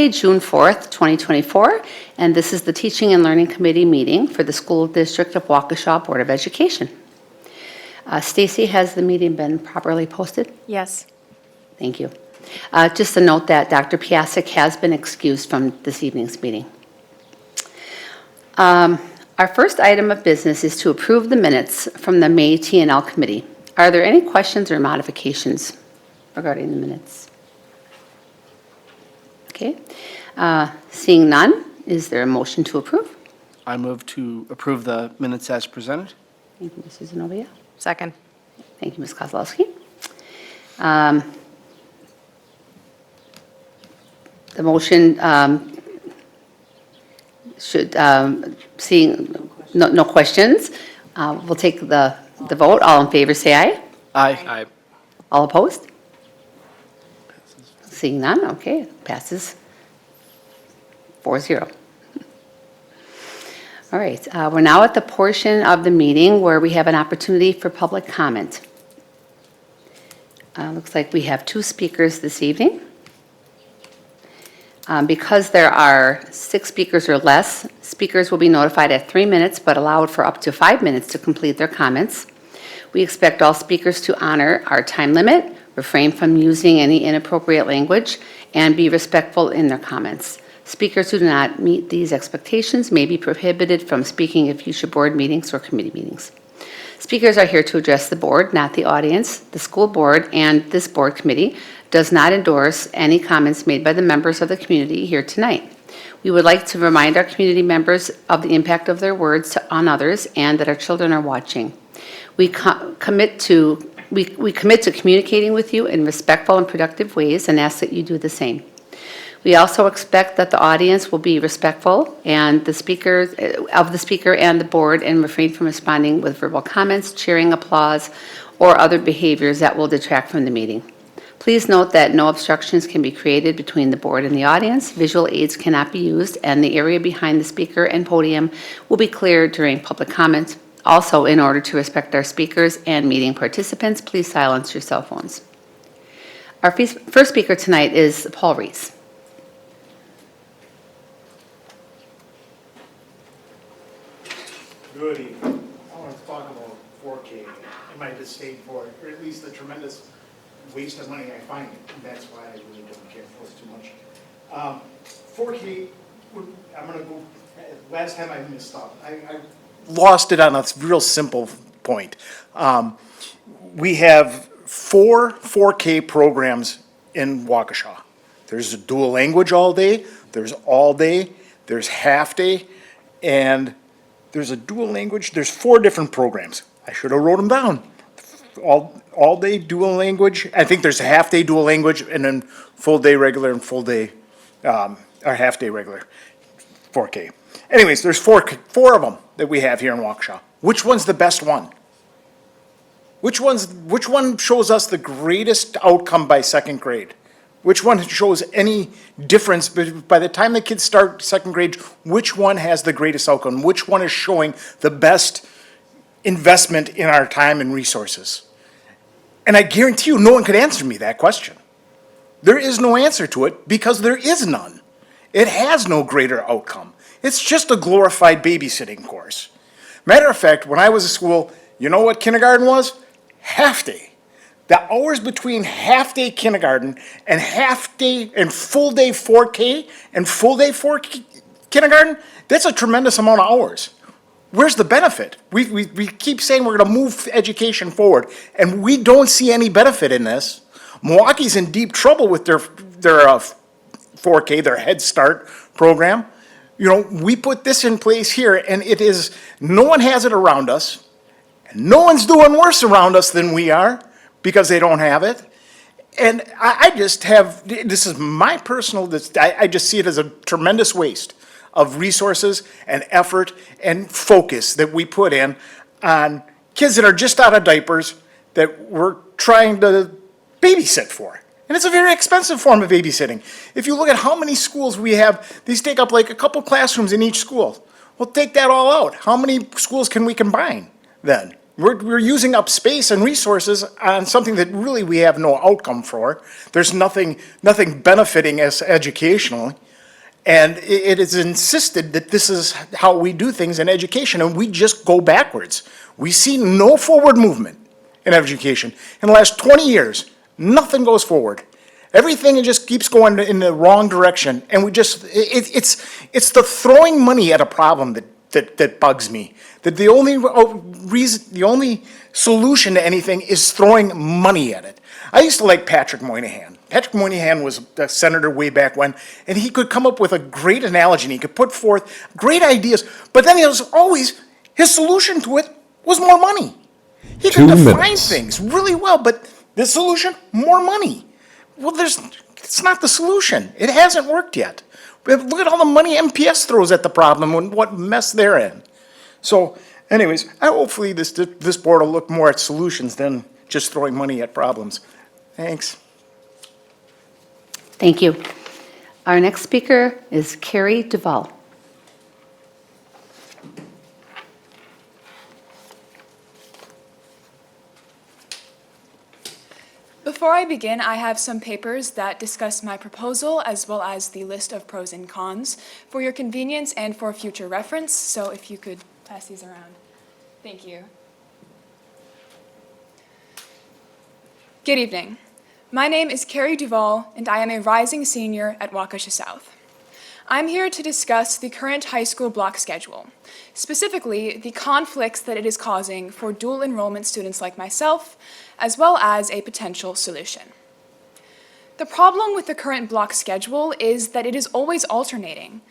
June 4th, 2024, and this is the Teaching and Learning Committee meeting for the School District of Waukesha Board of Education. Stacy, has the meeting been properly posted? Yes. Thank you. Just a note that Dr. Piasek has been excused from this evening's meeting. Our first item of business is to approve the minutes from the May T&L Committee. Are there any questions or modifications regarding the minutes? Okay. Seeing none, is there a motion to approve? I move to approve the minutes as presented. Thank you, Mrs. Zenobia. Second. Thank you, Ms. Kozlowski. The motion should, seeing no questions, we'll take the vote. All in favor, say aye. Aye. All opposed? Seeing none, okay, passes 4-0. All right, we're now at the portion of the meeting where we have an opportunity for public comment. Looks like we have 2 speakers this evening. Because there are 6 speakers or less, speakers will be notified at 3 minutes, but allowed for up to 5 minutes to complete their comments. We expect all speakers to honor our time limit, refrain from using any inappropriate language, and be respectful in their comments. Speakers who do not meet these expectations may be prohibited from speaking at future board meetings or committee meetings. Speakers are here to address the board, not the audience. The school board and this board committee does not endorse any comments made by the members of the community here tonight. We would like to remind our community members of the impact of their words on others and that our children are watching. We commit to communicating with you in respectful and productive ways and ask that you do the same. We also expect that the audience will be respectful and the speaker and the board and refrain from responding with verbal comments, cheering, applause, or other behaviors that will detract from the meeting. Please note that no obstructions can be created between the board and the audience. Visual aids cannot be used, and the area behind the speaker and podium will be cleared during public comment. Also, in order to respect our speakers and meeting participants, please silence your cell phones. Our first speaker tonight is Paul Reese. Good evening. I want to talk about 4K and my disdain for it, or at least the tremendous waste of money I find it, and that's why I really don't care for it too much. 4K, I'm going to go, last time I missed up. I lost it on a real simple point. We have 4 4K programs in Waukesha. There's a dual language all day, there's all day, there's half day, and there's a dual language. There's 4 different programs. I should have wrote them down. All day dual language. I think there's a half day dual language and then full day regular and full day, or half day regular, 4K. Anyways, there's four of them that we have here in Waukesha. Which one's the best one? Which one shows us the greatest outcome by 2nd grade? Which one shows any difference by the time the kids start 2nd grade? Which one has the greatest outcome? Which one is showing the best investment in our time and resources? And I guarantee you no one could answer me that question. There is no answer to it because there is none. It has no greater outcome. It's just a glorified babysitting course. Matter of fact, when I was in school, you know what kindergarten was? Half day. The hours between half day kindergarten and half day and full day 4K and full day 4K kindergarten, that's a tremendous amount of hours. Where's the benefit? We keep saying we're going to move education forward, and we don't see any benefit in this. Milwaukee's in deep trouble with their 4K, their Head Start program. You know, we put this in place here, and it is, no one has it around us, and no one's doing worse around us than we are because they don't have it. And I just have, this is my personal, I just see it as a tremendous waste of resources and effort and focus that we put in on kids that are just out of diapers that we're trying to babysit for. And it's a very expensive form of babysitting. If you look at how many schools we have, these take up like a couple classrooms in each school. Well, take that all out. How many schools can we combine then? We're using up space and resources on something that really we have no outcome for. There's nothing benefiting us educationally. And it is insisted that this is how we do things in education, and we just go backwards. We see no forward movement in education. In the last 20 years, nothing goes forward. Everything just keeps going in the wrong direction, and it's the throwing money at a problem that bugs me. That the only reason, the only solution to anything is throwing money at it. I used to like Patrick Moynihan. Patrick Moynihan was a senator way back when, and he could come up with a great analogy, and he could put forth great ideas, but then his solution to it was more money. He could define things really well, but the solution, more money. Well, it's not the solution. It hasn't worked yet. But look at all the money MPS throws at the problem and what mess they're in. So anyways, hopefully this board will look more at solutions than just throwing money at problems. Thanks. Thank you. Our next speaker is Carrie Duvall. Before I begin, I have some papers that discuss my proposal as well as the list of pros and cons for your convenience and for future reference, so if you could pass these around. Thank you. Good evening. My name is Carrie Duvall, and I am a rising senior at Waukesha South. I'm here to discuss the current high school block schedule, specifically the conflicts that it is causing for dual enrollment students like myself, as well as a potential solution. The problem with the current block schedule is that it is always alternating,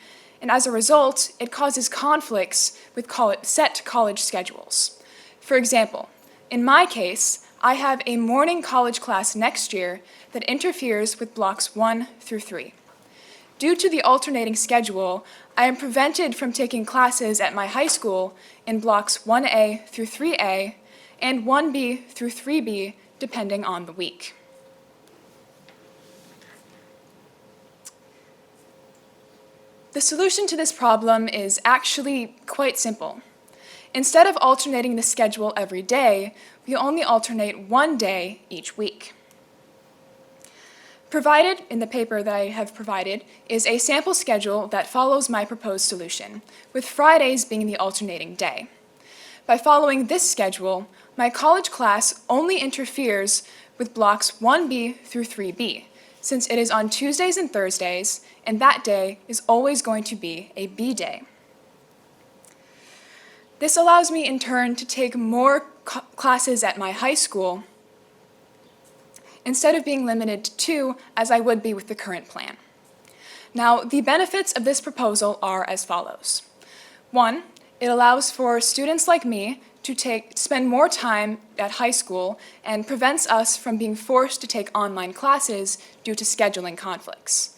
and as a result, it causes conflicts with set college schedules. For example, in my case, I have a morning college class next year that interferes with blocks 1 through 3. Due to the alternating schedule, I am prevented from taking classes at my high school in blocks 1A through 3A and 1B through 3B, depending on the week. The solution to this problem is actually quite simple. Instead of alternating the schedule every day, we only alternate one day each week. Provided in the paper that I have provided is a sample schedule that follows my proposed solution, with Fridays being the alternating day. By following this schedule, my college class only interferes with blocks 1B through 3B, since it is on Tuesdays and Thursdays, and that day is always going to be a B day. This allows me in turn to take more classes at my high school instead of being limited to 2 as I would be with the current plan. Now, the benefits of this proposal are as follows. 1, it allows for students like me to spend more time at high school and prevents us from being forced to take online classes due to scheduling conflicts.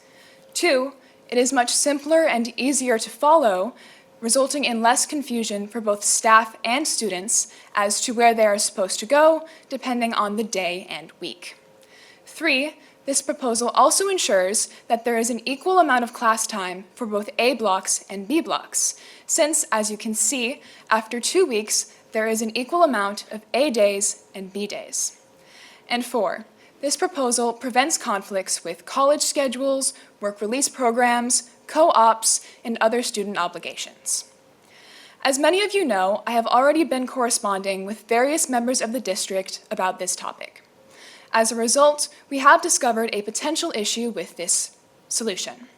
2, it is much simpler and easier to follow, resulting in less confusion for both staff and students as to where they are supposed to go, depending on the day and week. 3, this proposal also ensures that there is an equal amount of class time for both A blocks and B blocks, since, as you can see, after 2 weeks, there is an equal amount of A days and B days. And 4, this proposal prevents conflicts with college schedules, work release programs, co-ops, and other student obligations. As many of you know, I have already been corresponding with various members of the district about this topic. As a result, we have discovered a potential issue with this solution.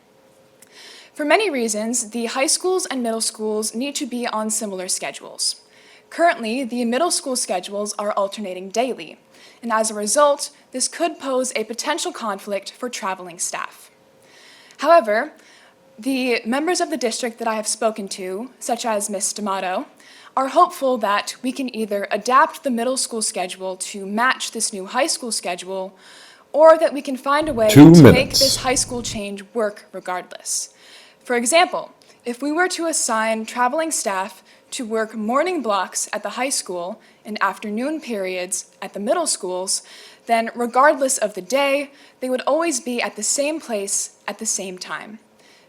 For many reasons, the high schools and middle schools need to be on similar schedules. Currently, the middle school schedules are alternating daily, and as a result, this could pose a potential conflict for traveling staff. However, the members of the district that I have spoken to, such as Ms. D'Amato, are hopeful that we can either adapt the middle school schedule to match this new high school schedule, or that we can find a way to make this high school change work regardless. For example, if we were to assign traveling staff to work morning blocks at the high school and afternoon periods at the middle schools, then regardless of the day, they would always be at the same place at the same time,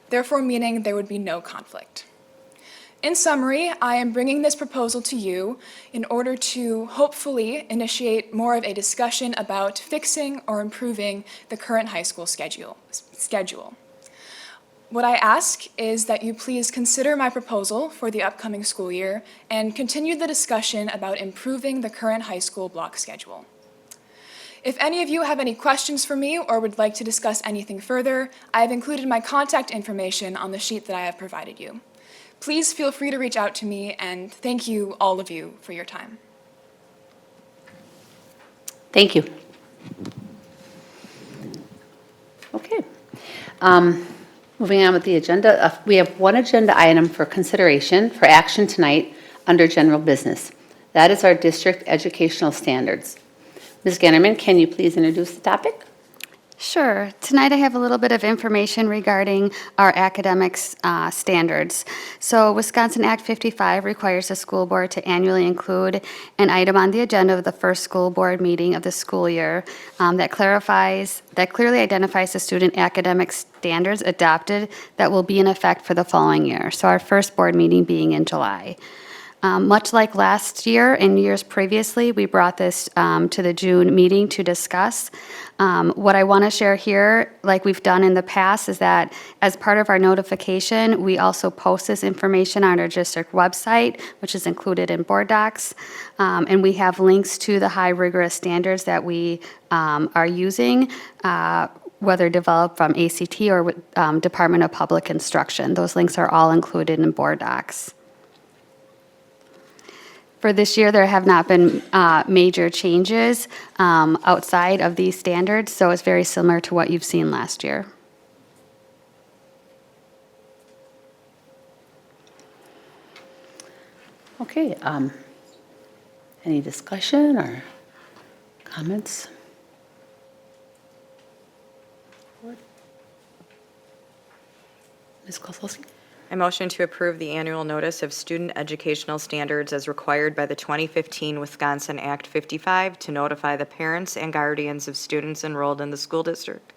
therefore meaning there would be no conflict. In summary, I am bringing this proposal to you in order to hopefully initiate more of a discussion about fixing or improving the current high school schedule. What I ask is that you please consider my proposal for the upcoming school year and continue the discussion about improving the current high school block schedule. If any of you have any questions for me or would like to discuss anything further, I have included my contact information on the sheet that I have provided you. Please feel free to reach out to me, and thank you, all of you, for your time. Thank you. Okay. Moving on with the agenda, we have one agenda item for consideration for action tonight under general business. That is our district educational standards. Ms. Gannerman, can you please introduce the topic? Sure. Tonight I have a little bit of information regarding our academics standards. So Wisconsin Act 55 requires the school board to annually include an item on the agenda of the first school board meeting of the school year that clearly identifies the student academic standards adopted that will be in effect for the following year. So our first board meeting being in July. Much like last year and years previously, we brought this to the June meeting to discuss. What I want to share here, like we've done in the past, is that as part of our notification, we also post this information on our district website, which is included in board docs. And we have links to the high rigorous standards that we are using, whether developed from ACT or Department of Public Instruction. Those links are all included in board docs. For this year, there have not been major changes outside of these standards, so it's very similar to what you've seen last year. Okay. Any discussion or comments? Ms. Kozlowski? I motion to approve the annual notice of student educational standards as required by the 2015 Wisconsin Act 55 to notify the parents and guardians of students enrolled in the school district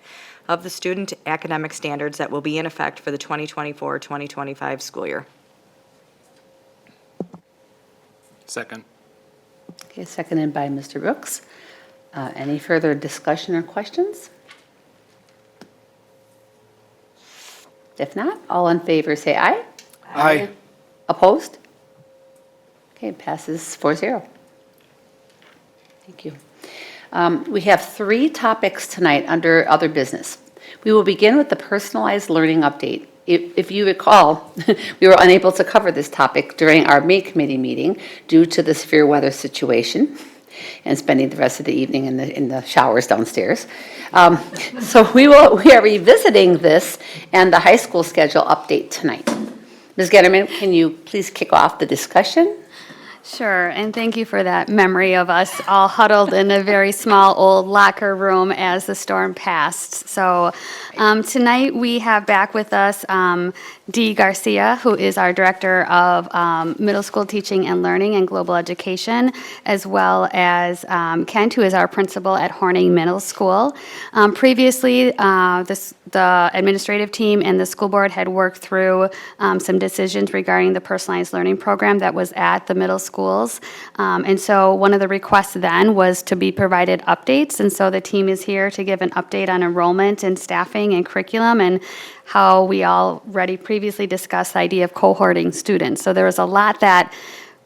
of the student academic standards that will be in effect for the 2024-2025 school year. Second. Okay, seconded by Mr. Brooks. Any further discussion or questions? If not, all in favor say aye. Aye. Opposed? Okay, passes 4-0. Thank you. We have 3 topics tonight under other business. We will begin with the personalized learning update. If you recall, we were unable to cover this topic during our May committee meeting due to the severe weather situation and spending the rest of the evening in the showers downstairs. So we are revisiting this and the high school schedule update tonight. Ms. Getterman, can you please kick off the discussion? Sure, and thank you for that memory of us all huddled in a very small old locker room as the storm passed. So tonight we have back with us Dee Garcia, who is our Director of Middle School Teaching and Learning and Global Education, as well as Kent, who is our principal at Horning Middle School. Previously, the administrative team and the school board had worked through some decisions regarding the personalized learning program that was at the middle schools. And so one of the requests then was to be provided updates. And so the team is here to give an update on enrollment and staffing and curriculum and how we already previously discussed the idea of cohorting students. So there was a lot that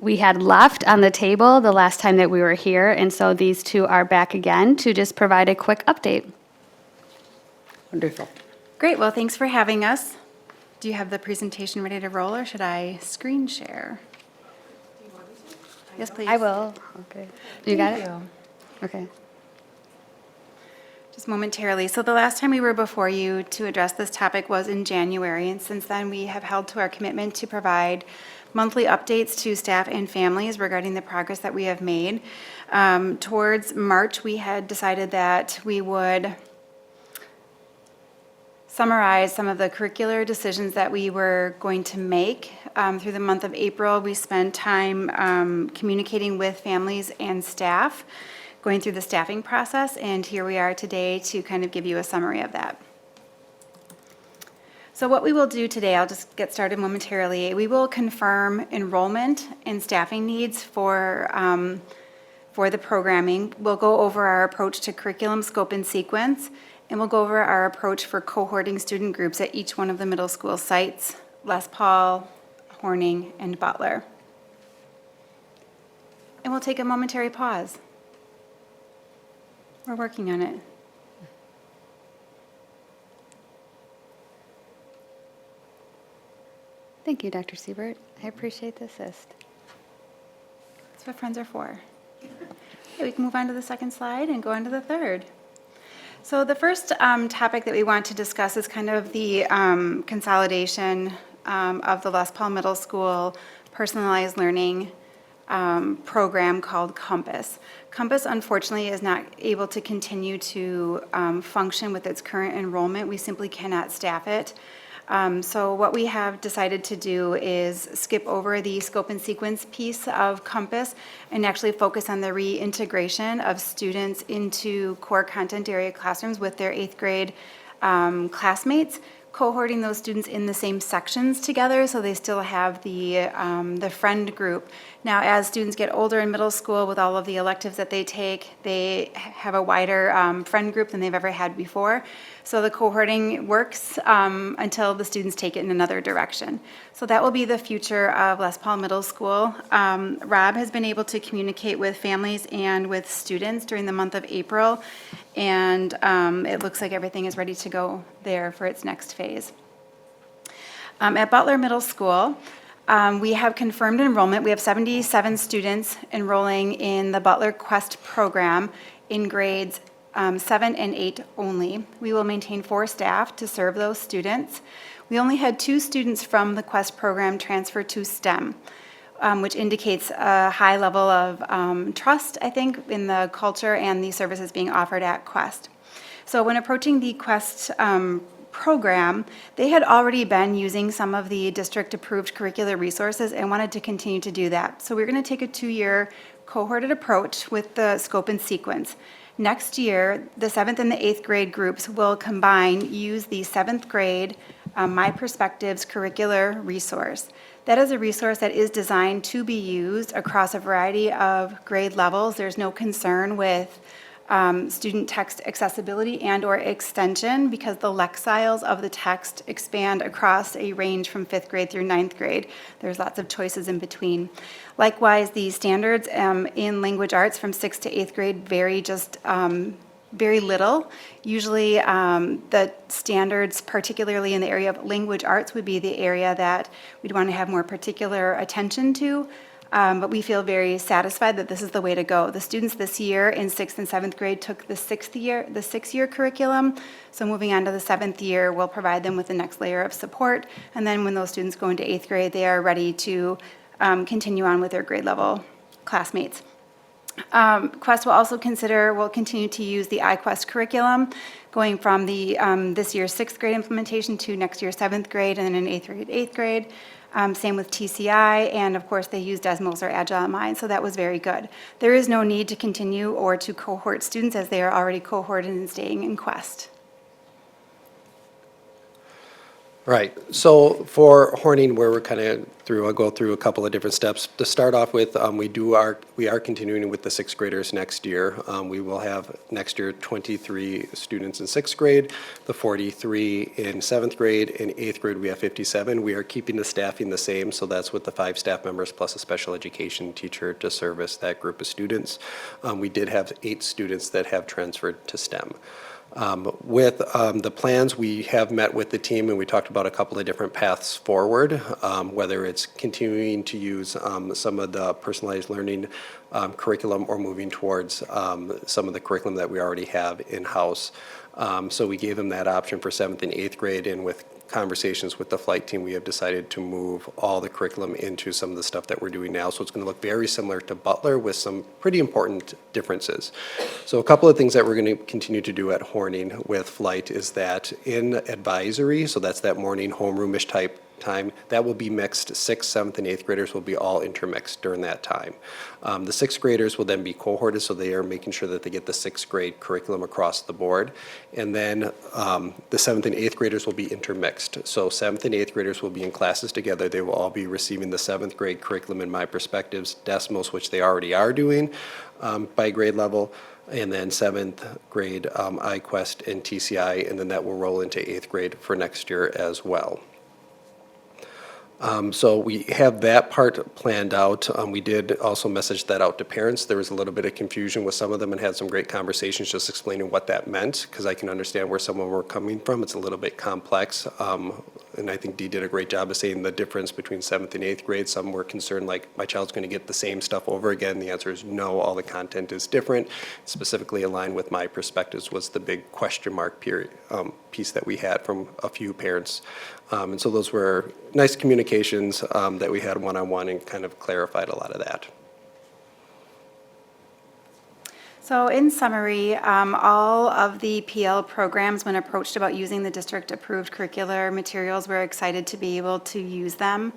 we had left on the table the last time that we were here. And so these two are back again to just provide a quick update. Wonderful. Great, well, thanks for having us. Do you have the presentation ready to roll, or should I screen share? Yes, please. I will. Okay. You got it? Thank you. Okay. Just momentarily. So the last time we were before you to address this topic was in January, and since then we have held to our commitment to provide monthly updates to staff and families regarding the progress that we have made. Towards March, we had decided that we would summarize some of the curricular decisions that we were going to make. Through the month of April, we spent time communicating with families and staff, going through the staffing process, and here we are today to kind of give you a summary of that. So what we will do today, I'll just get started momentarily, we will confirm enrollment and staffing needs for the programming. We'll go over our approach to curriculum, scope, and sequence, and we'll go over our approach for cohorting student groups at each one of the middle school sites, Les Paul, Horning, and Butler. And we'll take a momentary pause. We're working on it. Thank you, Dr. Siebert. I appreciate the assist. That's what friends are for. Okay, we can move on to the second slide and go on to the third. So the first topic that we want to discuss is kind of the consolidation of the Les Paul Middle School personalized learning program called Compass. Compass, unfortunately, is not able to continue to function with its current enrollment. We simply cannot staff it. So what we have decided to do is skip over the scope and sequence piece of Compass and actually focus on the reintegration of students into core content area classrooms with their 8th grade classmates, cohorting those students in the same sections together so they still have the friend group. Now, as students get older in middle school with all of the electives that they take, they have a wider friend group than they've ever had before. So the cohorting works until the students take it in another direction. So that will be the future of Les Paul Middle School. Rob has been able to communicate with families and with students during the month of April, and it looks like everything is ready to go there for its next phase. At Butler Middle School, we have confirmed enrollment. We have 77 students enrolling in the Butler Quest program in grades 7 and 8 only. We will maintain 4 staff to serve those students. We only had 2 students from the Quest program transfer to STEM, which indicates a high level of trust, I think, in the culture and the services being offered at Quest. So when approaching the Quest program, they had already been using some of the district-approved curricular resources and wanted to continue to do that. So we're going to take a 2-year cohorted approach with the scope and sequence. Next year, the 7th and the 8th grade groups will use the 7th grade My Perspectives curricular resource. That is a resource that is designed to be used across a variety of grade levels. There's no concern with student text accessibility and or extension because the lexile of the text expand across a range from 5th grade through 9th grade. There's lots of choices in between. Likewise, the standards in language arts from 6th to 8th grade vary just very little. Usually the standards, particularly in the area of language arts, would be the area that we'd want to have more particular attention to. But we feel very satisfied that this is the way to go. The students this year in 6th and 7th grade took the 6-year curriculum. So moving on to the 7th year, we'll provide them with the next layer of support. And then when those students go into 8th grade, they are ready to continue on with their grade level classmates. Quest will continue to use the iQuest curriculum, going from the this year's 6th grade implementation to next year's 7th grade, and then in 8th grade. Same with TCI, and of course they use Desmos or Agile Mind, so that was very good. There is no need to continue or to cohort students as they are already cohorted and staying in Quest. Right. So for Horning, where we're kind of I'll go through a couple of different steps. To start off with, we are continuing with the 6th graders next year. We will have next year 23 students in 6th grade, the 43 in 7th grade. In 8th grade, we have 57. We are keeping the staffing the same, so that's with the 5 staff members plus a special education teacher to service that group of students. We did have 8 students that have transferred to STEM. With the plans, we have met with the team and we talked about a couple of different paths forward, whether it's continuing to use some of the personalized learning curriculum or moving towards some of the curriculum that we already have in-house. So we gave them that option for 7th and 8th grade, and with conversations with the flight team, we have decided to move all the curriculum into some of the stuff that we're doing now. So it's going to look very similar to Butler with some pretty important differences. So a couple of things that we're going to continue to do at Horning with flight is that in advisory, so that's that morning homeroom-ish type time, that will be mixed. 6th, 7th, and 8th graders will be all intermixed during that time. The 6th graders will then be cohorted, so they are making sure that they get the 6th grade curriculum across the board. And then the 7th and 8th graders will be intermixed. So 7th and 8th graders will be in classes together. They will all be receiving the 7th grade curriculum in My Perspectives, Desmos, which they already are doing by grade level. and then 7th grade iQuest and TCI, and then that will roll into 8th grade for next year as well. So we have that part planned out. We did also message that out to parents. There was a little bit of confusion with some of them and had some great conversations just explaining what that meant, because I can understand where some of them were coming from. It's a little bit complex. And I think Dee did a great job of saying the difference between 7th and 8th grade. Some were concerned like, my child's going to get the same stuff over again. The answer is no, all the content is different. Specifically aligned with my perspectives was the big question mark period, piece that we had from a few parents. And so those were nice communications that we had one-on-one and kind of clarified a lot of that. So in summary, all of the PL programs, when approached about using the district-approved curricular materials, we're excited to be able to use them,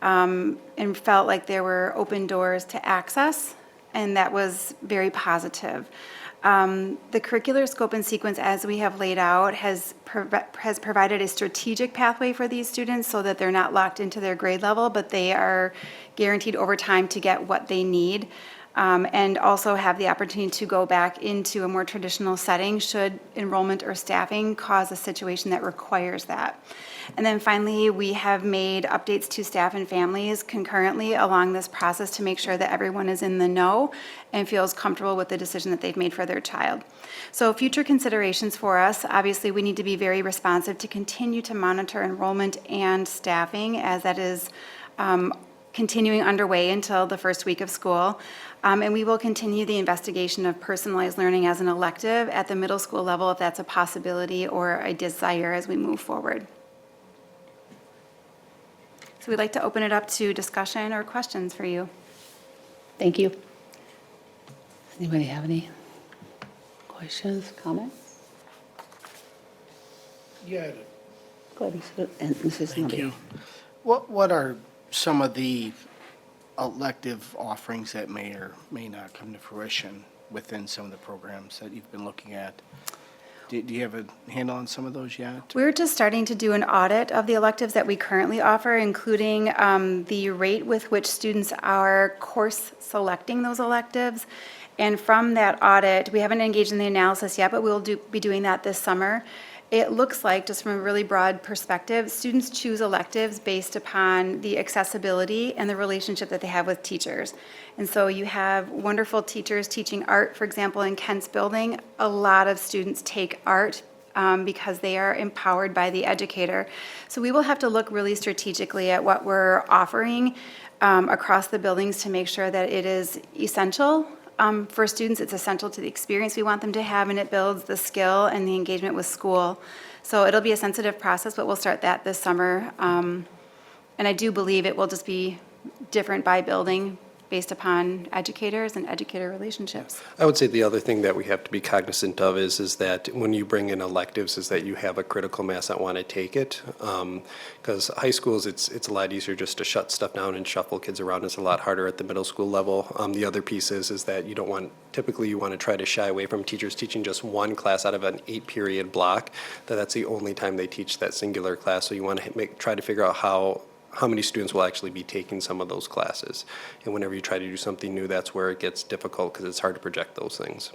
and felt like there were open doors to access, and that was very positive. The curricular scope and sequence, as we have laid out, has provided a strategic pathway for these students so that they're not locked into their grade level, but they are guaranteed over time to get what they need, and also have the opportunity to go back into a more traditional setting should enrollment or staffing cause a situation that requires that. And then finally, we have made updates to staff and families concurrently along this process to make sure that everyone is in the know and feels comfortable with the decision that they've made for their child. So future considerations for us, obviously, we need to be very responsive to continue to monitor enrollment and staffing as that is continuing underway until the first week of school. And we will continue the investigation of personalized learning as an elective at the middle school level if that's a possibility or a desire as we move forward. So we'd like to open it up to discussion or questions for you. Thank you. Anybody have any questions, comments? Yeah, Go ahead, and Mrs. Thank Nobby. you. What are some of the elective offerings that may or may not come to fruition within some of the programs that you've been looking at? Do you have a handle on some of those yet? We're just starting to do an audit of the electives that we currently offer, including the rate with which students are course selecting those electives. And from that audit, we haven't engaged in the analysis yet, but we'll be doing that this summer. It looks like, just from a really broad perspective, students choose electives based upon the accessibility and the relationship that they have with teachers. And so you have wonderful teachers teaching art, for example, in Kent's building. A lot of students take art because they are empowered by the educator. So we will have to look really strategically at what we're offering across the buildings to make sure that it is essential. For students, it's essential to the experience we want them to have, and it builds the skill and the engagement with school. So it'll be a sensitive process, but we'll start that this summer. And I do believe it will just be different by building based upon educators and educator relationships. I would say the other thing that we have to be cognizant of is that when you bring in electives is that you have a critical mass that want to take it. Because high schools, it's a lot easier just to shut stuff down and shuffle kids around. It's a lot harder at the middle school level. The other piece is that you don't want, typically you want to try to shy away from teachers teaching just one class out of an 8-period block, that's the only time they teach that singular class. So you want to try to figure out how many students will actually be taking some of those classes. And whenever you try to do something new, that's where it gets difficult because it's hard to project those things.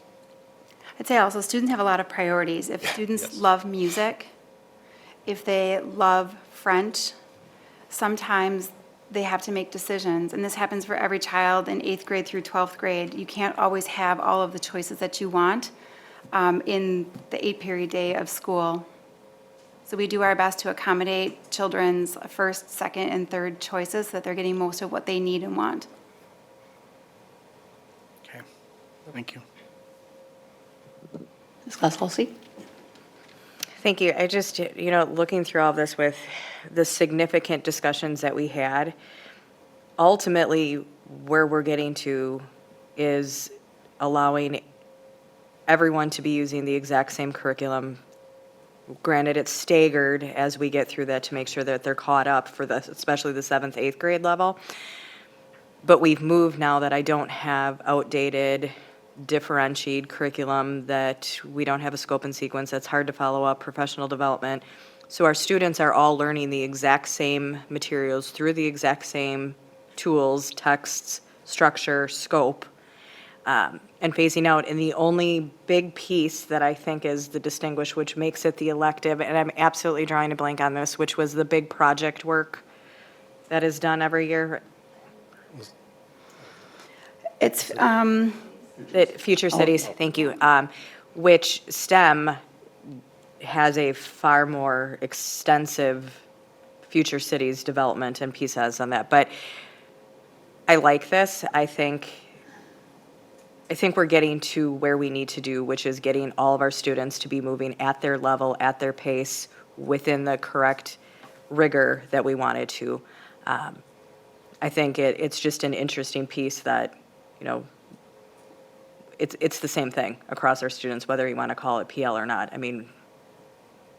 I'd say also students have a lot of priorities. If students Yes. love music, if they love French, sometimes they have to make decisions. And this happens for every child in 8th grade through 12th grade. You can't always have all of the choices that you want in the 8-period day of school. So we do our best to accommodate children's first, second, and third choices so that they're getting most of what they need and want. Okay, thank you. Ms. Glass-Halsey? Thank you. I just, looking through all of this with the significant discussions that we had, ultimately, where we're getting to is allowing everyone to be using the exact same curriculum. Granted, it's staggered as we get through that to make sure that they're caught up for especially the 7th, 8th grade level. But we've moved now that I don't have outdated, differentiated curriculum, that we don't have a scope and sequence that's hard to follow up, professional development. So our students are all learning the exact same materials through the exact same tools, texts, structure, scope. and phasing out. And the only big piece that I think is the distinguish, which makes it the elective, and I'm absolutely drawing a blank on this, which was the big project work that is done every year. It's, That Future Cities, thank you, which STEM has a far more extensive Future Cities development and piece has on that. But I like this. I think we're getting to where we need to do, which is getting all of our students to be moving at their level, at their pace, within the correct rigor that we wanted to. I think it's just an interesting piece that, you know, it's the same thing across our students, whether you want to call it PL or not. I mean,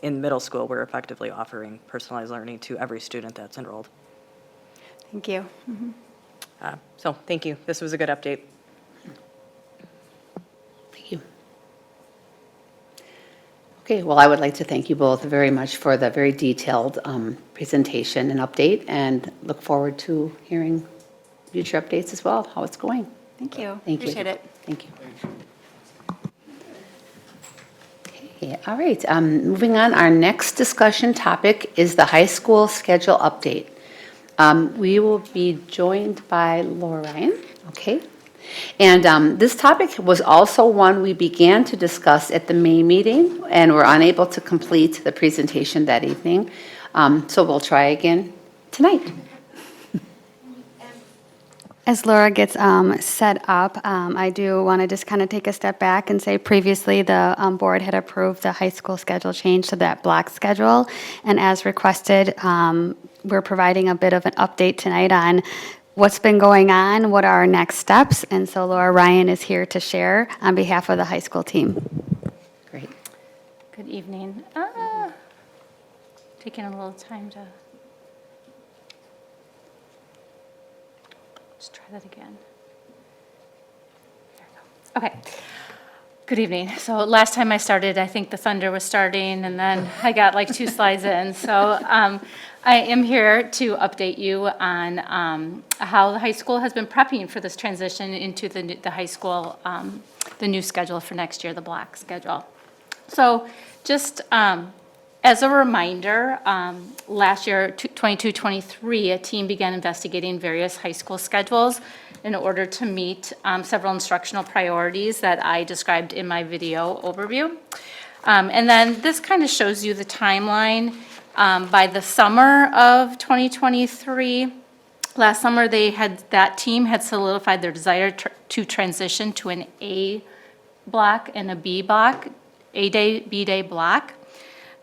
in middle school, we're effectively offering personalized learning to every student that's enrolled. thank you. So, thank you. This was a good update. Thank you. Okay, well, I would like to thank you both very much for the very detailed presentation and update, and look forward to hearing future updates as well, how it's going. Thank you. Thank you. Appreciate it. Thank you. Okay, all right, moving on, our next discussion topic is the high school schedule update. We will be joined by Laura Ryan, okay? And this topic was also one we began to discuss at the May meeting and were unable to complete the presentation that evening. So we'll try again tonight. As Laura gets set up, I do want to just kind of take a step back and say previously the board had approved the high school schedule change to that block schedule. And as requested, we're providing a bit of an update tonight on what's been going on, what are our next steps. And so Laura Ryan is here to share on behalf of the high school team. Great. Good evening. Taking a little time to, let's try that again. There we go. Okay. Good evening. So last time I started, I think the thunder was starting, and then I got like 2 slides in. So I am here to update you on how the high school has been prepping for this transition into the high school, the new schedule for next year, the block schedule. So just as a reminder, last year, 22-23, a team began investigating various high school schedules in order to meet several instructional priorities that I described in my video overview. And then this kind of shows you the timeline. By the summer of 2023, last summer that team had solidified their desire to transition to an A block and a B block, A day, B day block.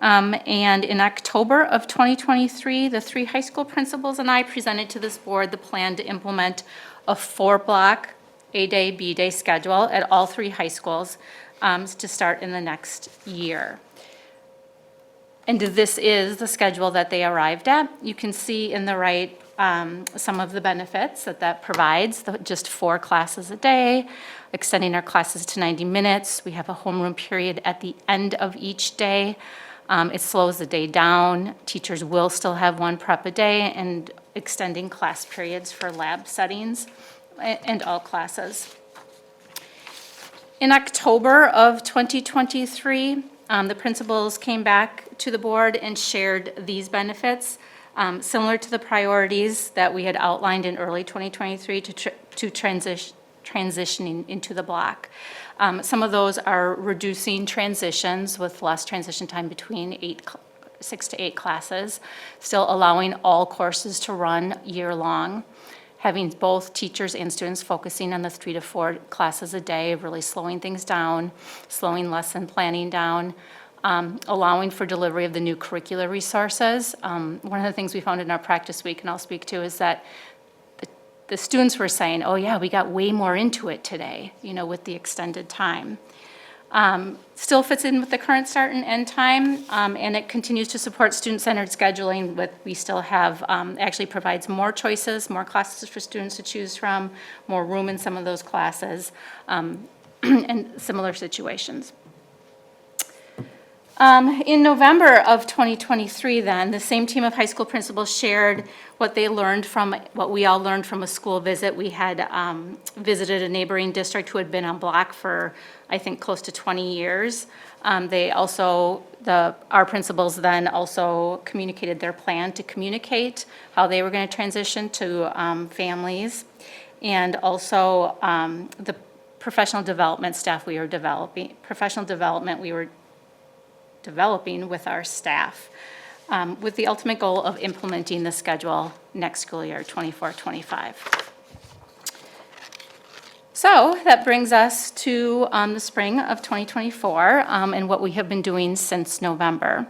And in October of 2023, the 3 high school principals and I presented to this board the plan to implement a 4-block A day, B day schedule at all 3 high schools to start in the next year. And this is the schedule that they arrived at. You can see in the right some of the benefits that provides, just 4 classes a day, extending our classes to 90 minutes. We have a homeroom period at the end of each day. It slows the day down. Teachers will still have 1 prep a day, and extending class periods for lab settings and all classes. In October of 2023, the principals came back to the board and shared these benefits, similar to the priorities that we had outlined in early 2023 to transitioning into the block. Some of those are reducing transitions with less transition time between 6 to 8 classes, still allowing all courses to run year-long, having both teachers and students focusing on the 3 to 4 classes a day, really slowing things down, slowing lesson planning down, allowing for delivery of the new curricular resources. One of the things we found in our practice week, and I'll speak to, is that the students were saying, oh yeah, we got way more into it today, with the extended time. Still fits in with the current start and end time, and it continues to support student-centered scheduling. We still have, actually provides more choices, more classes for students to choose from, more room in some of those classes, and similar situations. In November of 2023, then, the same team of high school principals shared what we all learned from a school visit. We had visited a neighboring district who had been on block for, I think, close to 20 years. Our principals then also communicated their plan to communicate how they were going to transition to families, and also the professional development we were developing with our staff, with the ultimate goal of implementing the schedule next school year, 24-25. So that brings us to the spring of 2024 and what we have been doing since November.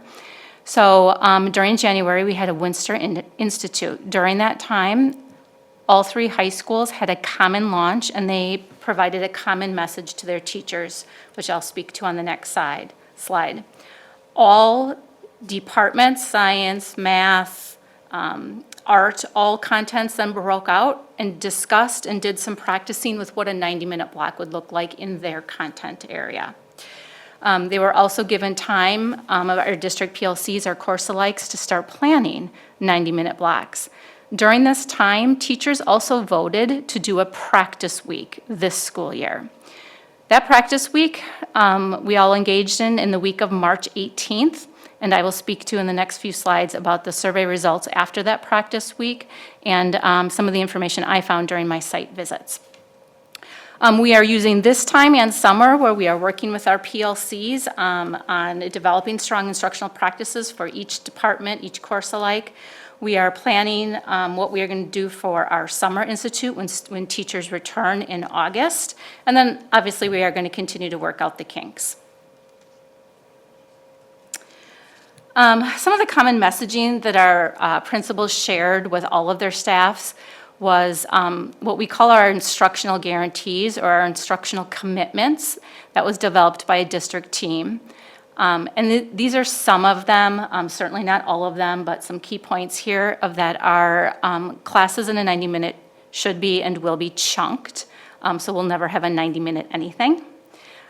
So during January, we had a Winster Institute. During that time, all 3 high schools had a common launch, and they provided a common message to their teachers, which I'll speak to on the next slide. All departments, science, math, art, all contents then broke out and discussed and did some practicing with what a 90-minute block would look like in their content area. They were also given time of our district PLCs, our course alikes, to start planning 90-minute blocks. During this time, teachers also voted to do a practice week this school year. That practice week, we all engaged in the week of March 18th, and I will speak to in the next few slides about the survey results after that practice week and some of the information I found during my site visits. We are using this time and summer where we are working with our PLCs on developing strong instructional practices for each department, each course alike. We are planning what we are going to do for our summer institute when teachers return in August. And then obviously we are going to continue to work out the kinks. Some of the common messaging that our principals shared with all of their staffs was what we call our instructional guarantees or our instructional commitments that was developed by a district team. These are some of them, certainly not all of them, but some key points here of that our classes in a 90-minute should be and will be chunked, so we'll never have a 90-minute anything.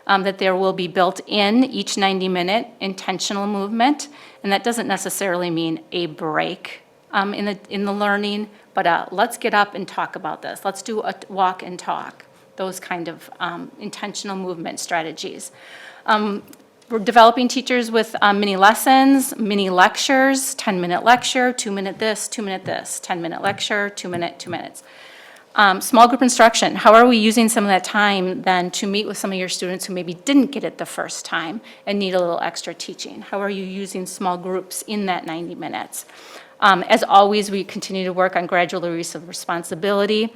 That there will be built in each 90-minute intentional movement, and that doesn't necessarily mean a break in the learning, but let's get up and talk about this. Let's do a walk and talk, those kind of intentional movement strategies. We're developing teachers with mini lessons, mini lectures, 10-minute lecture, 2-minute this, 2-minute this, 10-minute lecture, 2-minute, 2 minutes. Small group instruction, how are we using some of that time then to meet with some of your students who maybe didn't get it the first time and need a little extra teaching? How are you using small groups in that 90 minutes? As always, we continue to work on gradual release of responsibility,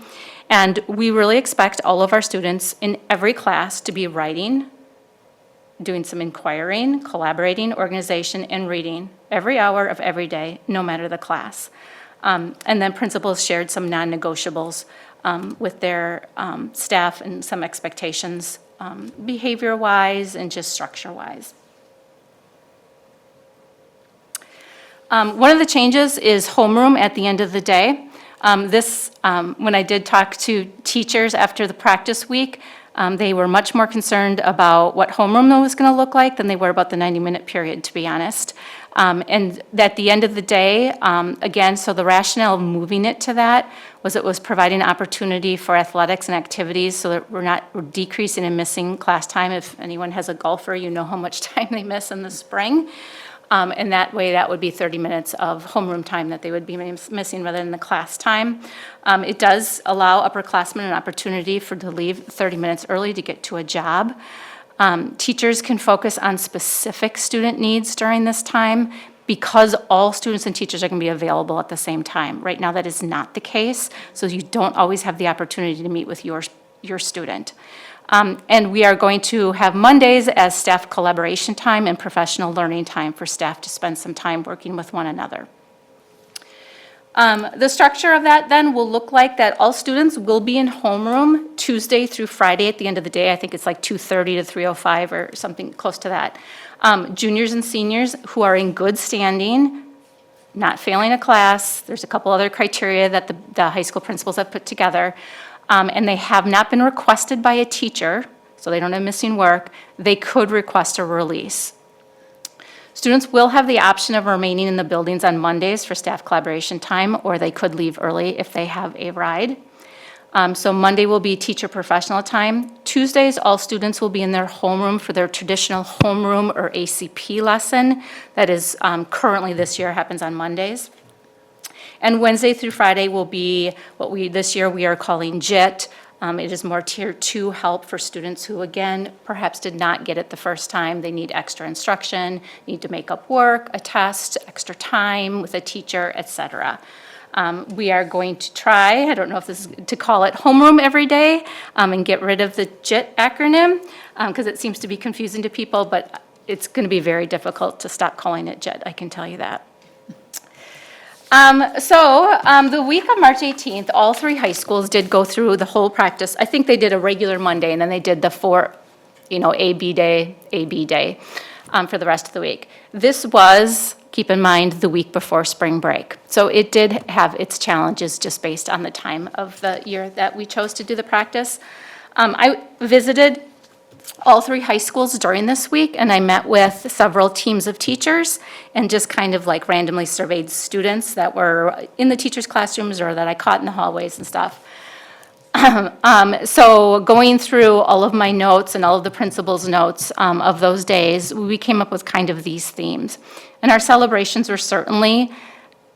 and we really expect all of our students in every class to be writing, doing some inquiring, collaborating, organization, and reading every hour of every day, no matter the class. And then principals shared some non-negotiables with their staff and some expectations behavior-wise and just structure-wise. One of the changes is homeroom at the end of the day. When I did talk to teachers after the practice week, they were much more concerned about what homeroom was going to look like than they were about the 90-minute period, to be honest. And at the end of the day, again, so the rationale of moving it to that was it was providing opportunity for athletics and activities so that we're decreasing and missing class time. If anyone has a golfer, you know how much time they miss in the spring. And that way, that would be 30 minutes of homeroom time that they would be missing rather than the class time. It does allow upperclassmen an opportunity to leave 30 minutes early to get to a job. Teachers can focus on specific student needs during this time because all students and teachers are going to be available at the same time. Right now, that is not the case, so you don't always have the opportunity to meet with your student. And we are going to have Mondays as staff collaboration time and professional learning time for staff to spend some time working with one another. The structure of that then will look like that all students will be in homeroom Tuesday through Friday at the end of the day. I think it's like 2:30 to 3:05 or something close to that. Juniors and seniors who are in good standing, not failing a class, there's a couple other criteria that the high school principals have put together, and they have not been requested by a teacher, so they don't have missing work, they could request a release. Students will have the option of remaining in the buildings on Mondays for staff collaboration time, or they could leave early if they have a ride. So Monday will be teacher professional time. Tuesdays, all students will be in their homeroom for their traditional homeroom or ACP lesson. That is currently this year happens on Mondays. And Wednesday through Friday will be what this year we are calling JIT. It is more Tier 2 help for students who, again, perhaps did not get it the first time. They need extra instruction, need to make up work, a test, extra time with a teacher, et cetera. We are going to try, I don't know if this is to call it homeroom every day, and get rid of the JIT acronym, because it seems to be confusing to people, but it's going to be very difficult to stop calling it JIT, I can tell you that. The week of March 18th, all 3 high schools did go through the whole practice. I think they did a regular Monday, and then they did the 4, AB day, for the rest of the week. This was, keep in mind, the week before spring break. So it did have its challenges just based on the time of the year that we chose to do the practice. I visited all 3 high schools during this week, and I met with several teams of teachers and just kind of like randomly surveyed students that were in the teachers' classrooms or that I caught in the hallways and stuff. So going through all of my notes and all of the principals' notes of those days, we came up with kind of these themes. And our celebrations were certainly,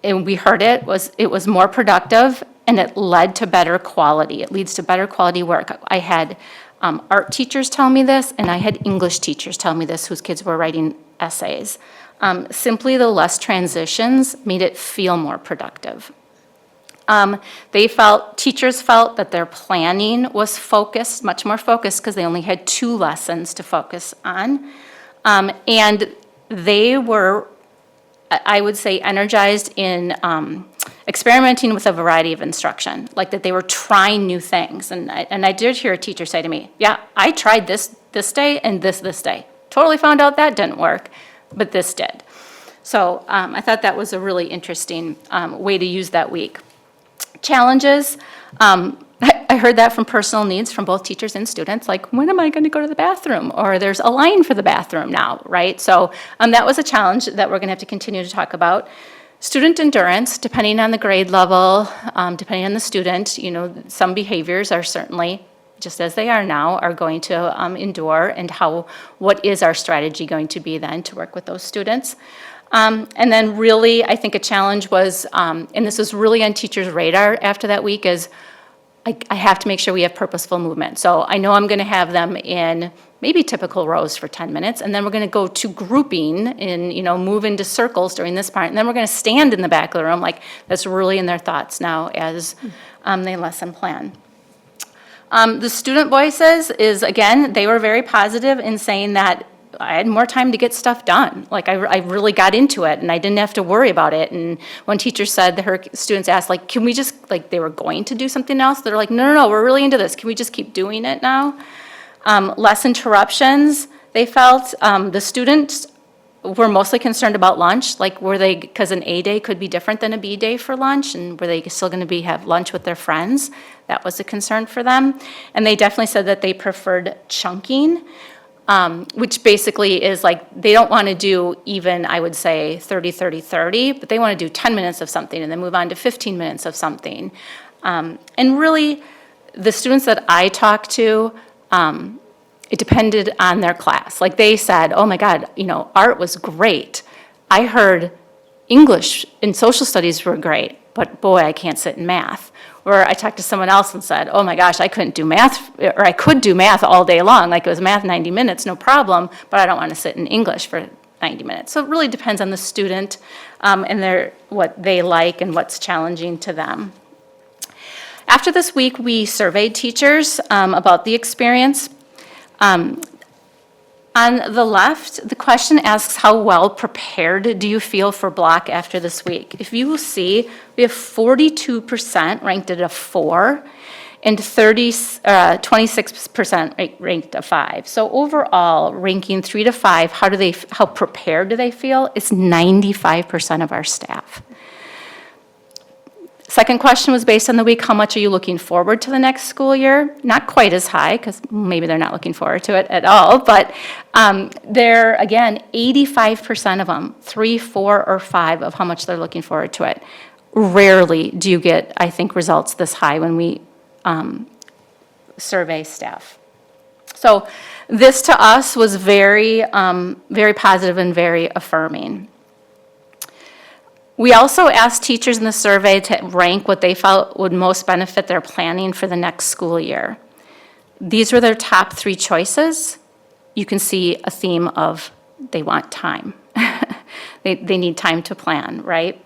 and we heard it was more productive, and it led to better quality. It leads to better quality work. I had art teachers tell me this, and I had English teachers tell me this, whose kids were writing essays. Simply the less transitions made it feel more productive. Teachers felt that their planning was focused, much more focused, because they only had 2 lessons to focus on. And they were, I would say, energized in experimenting with a variety of instruction, like that they were trying new things. And I did hear a teacher say to me, yeah, I tried this day and this day. Totally found out that didn't work, but this did. So I thought that was a really interesting way to use that week. Challenges, I heard that from personal needs from both teachers and students, like, when am I going to go to the bathroom? Or there's a line for the bathroom now, right? So that was a challenge that we're going to have to continue to talk about. Student endurance, depending on the grade level, depending on the student, some behaviors are certainly, just as they are now, are going to endure, and what is our strategy going to be then to work with those students? And then really, I think a challenge was, and this was really on teachers' radar after that week, is I have to make sure we have purposeful movement. So I know I'm going to have them in maybe typical rows for 10 minutes, and then we're going to go to grouping and, move into circles during this part, and then we're going to stand in the back of the room. Like, that's really in their thoughts now as they lesson plan. The student voices is, again, they were very positive in saying that I had more time to get stuff done. Like, I really got into it, and I didn't have to worry about it. And one teacher said that her students asked, like, can we just, like, they were going to do something else. They're like, no, we're really into this. Can we just keep doing it now? Less interruptions, they felt. The students were mostly concerned about lunch. Like, because an A day could be different than a B day for lunch, and were they still going to have lunch with their friends? That was a concern for them. And they definitely said that they preferred chunking, which basically is like, they don't want to do even, I would say, 30, but they want to do 10 minutes of something and then move on to 15 minutes of something. And really, the students that I talked to, it depended on their class. Like, they said, oh my God, art was great. I heard English and social studies were great, but boy, I can't sit in math. Or I talked to someone else and said, oh my gosh, I couldn't do math, or I could do math all day long. Like, it was math 90 minutes, no problem, but I don't want to sit in English for 90 minutes. So it really depends on the student and what they like and what's challenging to them. After this week, we surveyed teachers about the experience. On the left, the question asks, how well prepared do you feel for block after this week? If you will see, we have 42% ranked at a 4 and 26% ranked a 5. So overall, ranking 3 to 5, how prepared do they feel? It's 95% of our staff. Second question was based on the week, how much are you looking forward to the next school year? Not quite as high, because maybe they're not looking forward to it at all, but they're, again, 85% of them, 3, 4, or 5 of how much they're looking forward to it. Rarely do you get, I think, results this high when we survey staff. So this to us was very, very positive and very affirming. We also asked teachers in the survey to rank what they felt would most benefit their planning for the next school year. These were their top 3 choices. You can see a theme of they want time. They need time to plan, right?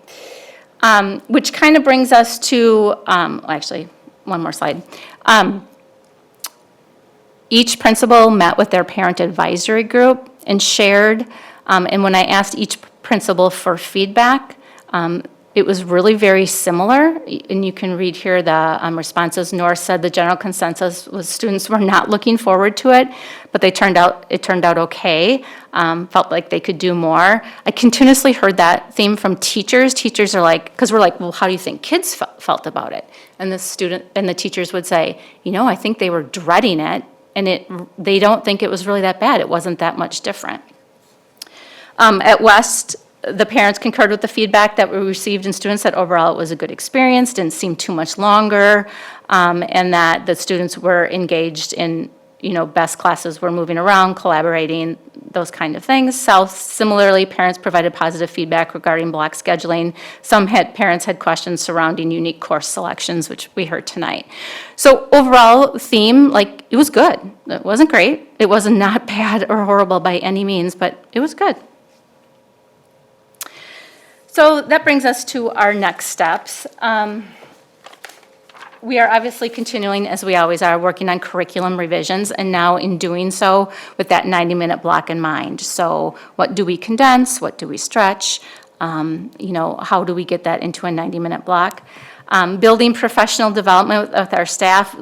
Which kind of brings us to, actually, one more slide. Each principal met with their parent advisory group and shared, and when I asked each principal for feedback, it was really very similar, and you can read here the responses. North said the general consensus was students were not looking forward to it, but it turned out okay, felt like they could do more. I continuously heard that theme from teachers. Teachers are like, because we're like, well, how do you think kids felt about it? And the teachers would say, I think they were dreading it, and they don't think it was really that bad. It wasn't that much different. At West, the parents concurred with the feedback that we received, and students said overall it was a good experience, didn't seem too much longer, and that the students were engaged in, best classes were moving around, collaborating, those kind of things. South, similarly, parents provided positive feedback regarding block scheduling. Some parents had questions surrounding unique course selections, which we heard tonight. So overall theme, it was good. It wasn't great. It was not bad or horrible by any means, but it was good. So that brings us to our next steps. We are obviously continuing, as we always are, working on curriculum revisions, and now in doing so with that 90-minute block in mind. So what do we condense? What do we stretch? How do we get that into a 90-minute block? Building professional development with our staff.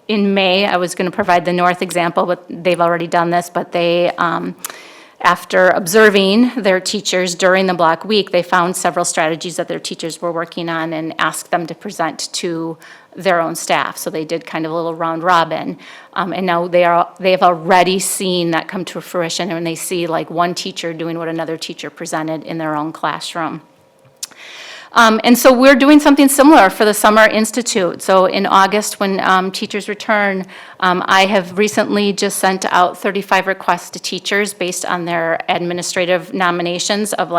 In May, I was going to provide the North example, but they've already done this, but they after observing their teachers during the block week, they found several strategies that their teachers were working on and asked them to present to their own staff. So they did kind of a little round robin. And now they have already seen that come to fruition, and they see one teacher doing what another teacher presented in their own classroom. And so we're doing something similar for the Summer Institute. So in August, when teachers return, I have recently just sent out 35 requests to teachers based on their administrative nominations of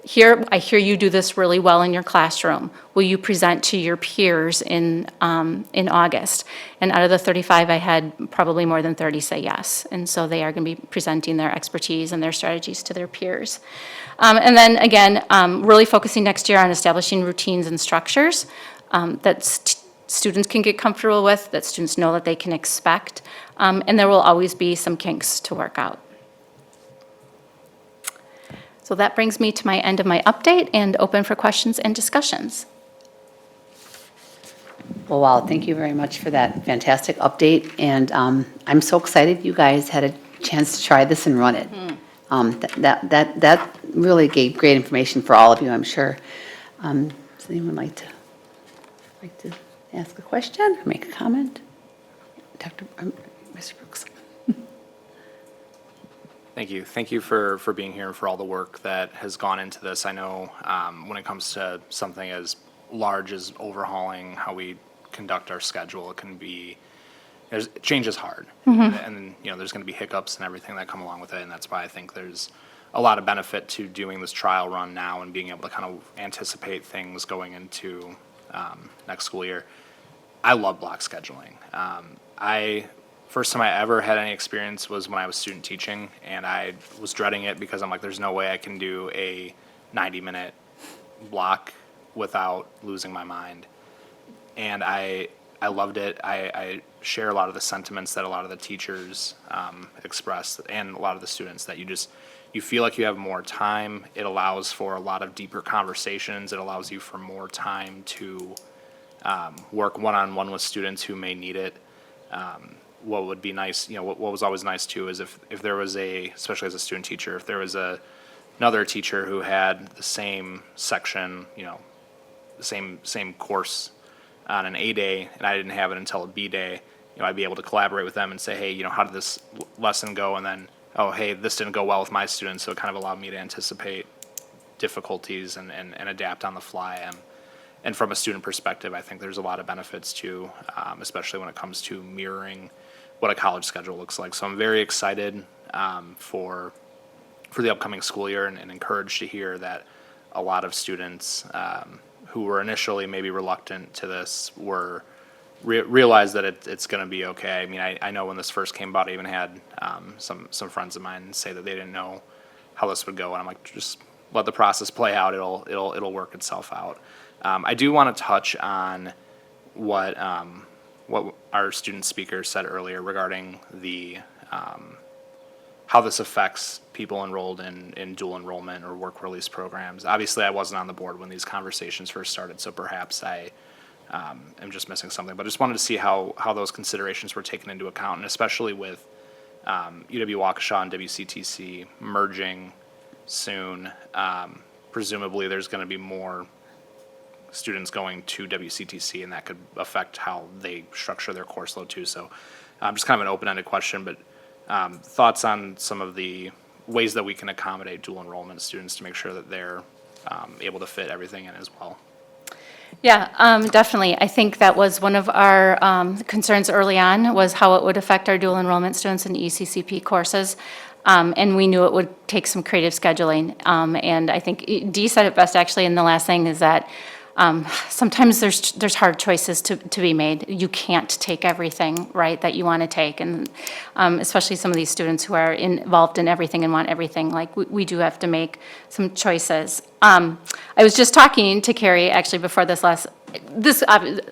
here, I hear you do this really well in your classroom. Will you present to your peers in August? And out of the 35, I had probably more than 30 say yes. And so they are going to be presenting their expertise and their strategies to their peers. And then again, really focusing next year on establishing routines and structures that students can get comfortable with, that students know that they can expect. And there will always be some kinks to work out. So that brings me to my end of my update and open for questions and discussions. Well, wow, thank you very much for that fantastic update, and I'm so excited you guys had a chance to try this and run it. That really gave great information for all of you, I'm sure. Does anyone like to ask a question or make a comment? Mr. Brooks. Thank you. Thank you for being here and for all the work that has gone into this. I know when it comes to something as large as overhauling how we conduct our schedule, it can be, change is hard. And there's going to be hiccups and everything that come along with it, and that's why I think there's a lot of benefit to doing this trial run now and being able to kind of anticipate things going into next school year. I love block scheduling. First time I ever had any experience was when I was student teaching, and I was dreading it because I'm like, there's no way I can do a 90-minute block without losing my mind. And I loved it. I share a lot of the sentiments that a lot of the teachers expressed, and a lot of the students, that you feel like you have more time. It allows for a lot of deeper conversations. It allows you for more time to work one-on-one with students who may need it. What would be nice, what was always nice too, is if there was especially as a student teacher, if there was another teacher who had the same section, same course on an A day, and I didn't have it until a B day, I'd be able to collaborate with them and say, hey, how did this lesson go? And then, oh, hey, this didn't go well with my students, so it kind of allowed me to anticipate difficulties and adapt on the fly. And from a student perspective, I think there's a lot of benefits to, especially when it comes to mirroring what a college schedule looks like. So I'm very excited for the upcoming school year, and encouraged to hear that a lot of students who were initially maybe reluctant to this realize that it's going to be okay. I mean, I know when this first came about, I even had some friends of mine say that they didn't know how this would go, and I'm like, just let the process play out. It'll work itself out. I do want to touch on what our student speaker said earlier regarding the how this affects people enrolled in dual enrollment or work release programs. Obviously, I wasn't on the board when these conversations first started, so perhaps I am just missing something. But I just wanted to see how those considerations were taken into account, and especially with UW-Waukesha and WCTC merging soon. Presumably, there's going to be more students going to WCTC, and that could affect how they structure their course load too. So just kind of an open-ended question, but thoughts on some of the ways that we can accommodate dual enrollment students to make sure that they're able to fit everything in as well. Yeah, definitely. I think that was one of our concerns early on, was how it would affect our dual enrollment students in ECCP courses. And we knew it would take some creative scheduling. And I think Dee said it best actually in the last thing, is that sometimes there's hard choices to be made. You can't take everything, right, that you want to take. And especially some of these students who are involved in everything and want everything, like we do have to make some choices. I was just talking to Carrie actually before this update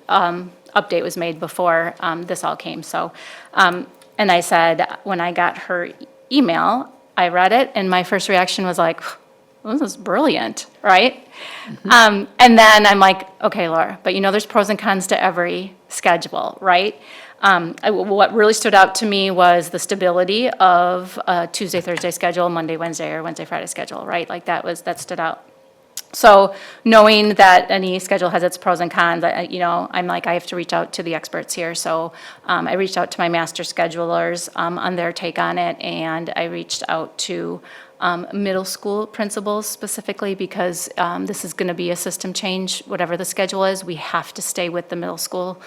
was made before this all came. So, and I said, when I got her email, I read it, and my first reaction was like, this is brilliant, right? And then I'm like, okay, Laura, but there's pros and cons to every schedule, right? What really stood out to me was the stability of a Tuesday, Thursday schedule, Monday, Wednesday, or Wednesday, Friday schedule, right? Like that stood out. So knowing that any schedule has its pros and cons, I'm like, I have to reach out to the experts here. So I reached out to my master schedulers on their take on it, and I reached out to middle school principals specifically, because this is going to be a system change. Whatever the schedule is, we have to stay with the middle school.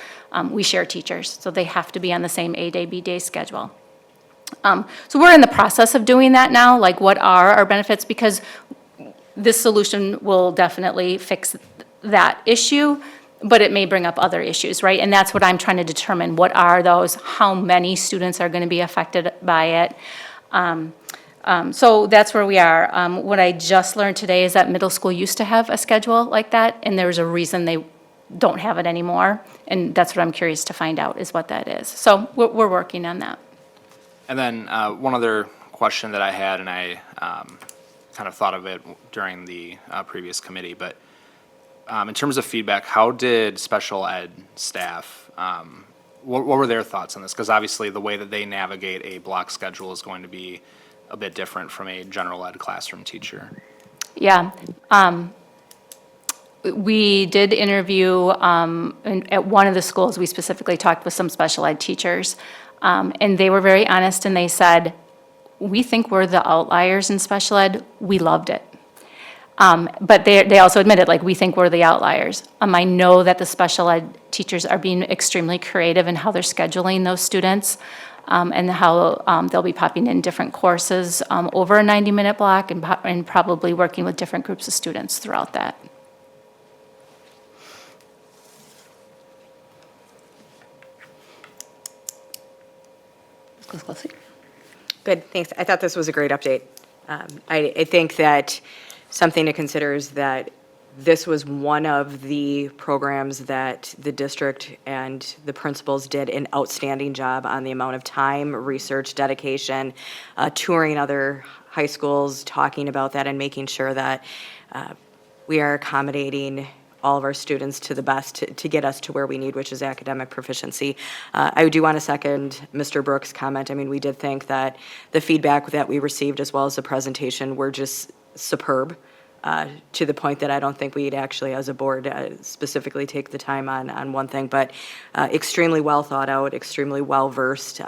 We share teachers, so they have to be on the same A-day, B-day schedule. So we're in the process of doing that now, like what are our benefits, because this solution will definitely fix that issue, but it may bring up other issues, right? And that's what I'm trying to determine. What are those? How many students are going to be affected by it? So that's where we are. What I just learned today is that middle school used to have a schedule like that, and there's a reason they don't have it anymore. And that's what I'm curious to find out, is what that is. So we're working on that. And then one other question that I had, and I kind of thought of it during the previous committee, but in terms of feedback, how did special ed staff, what were their thoughts on this? Because obviously the way that they navigate a block schedule is going to be a bit different from a general ed classroom teacher. Yeah. We did interview at one of the schools. We specifically talked with some special ed teachers, and they were very honest, and they said, we think we're the outliers in special ed. We loved it. But they also admitted, like, we think we're the outliers. I know that the special ed teachers are being extremely creative in how they're scheduling those students, and how they'll be popping in different courses over a 90-minute block, and probably working with different groups of students throughout that. Good, thanks. I thought this was a great update. I think that something to consider is that this was one of the programs that the district and the principals did an outstanding job on, the amount of time, research, dedication, touring other high schools, talking about that, and making sure that we are accommodating all of our students to the best to get us to where we need, which is academic proficiency. I do want to second Mr. Brooks' comment. I mean, we did think that the feedback that we received, as well as the presentation, were just superb. to the point that I don't think we'd actually, as a board, specifically take the time on one thing, but extremely well thought out, extremely well-versed.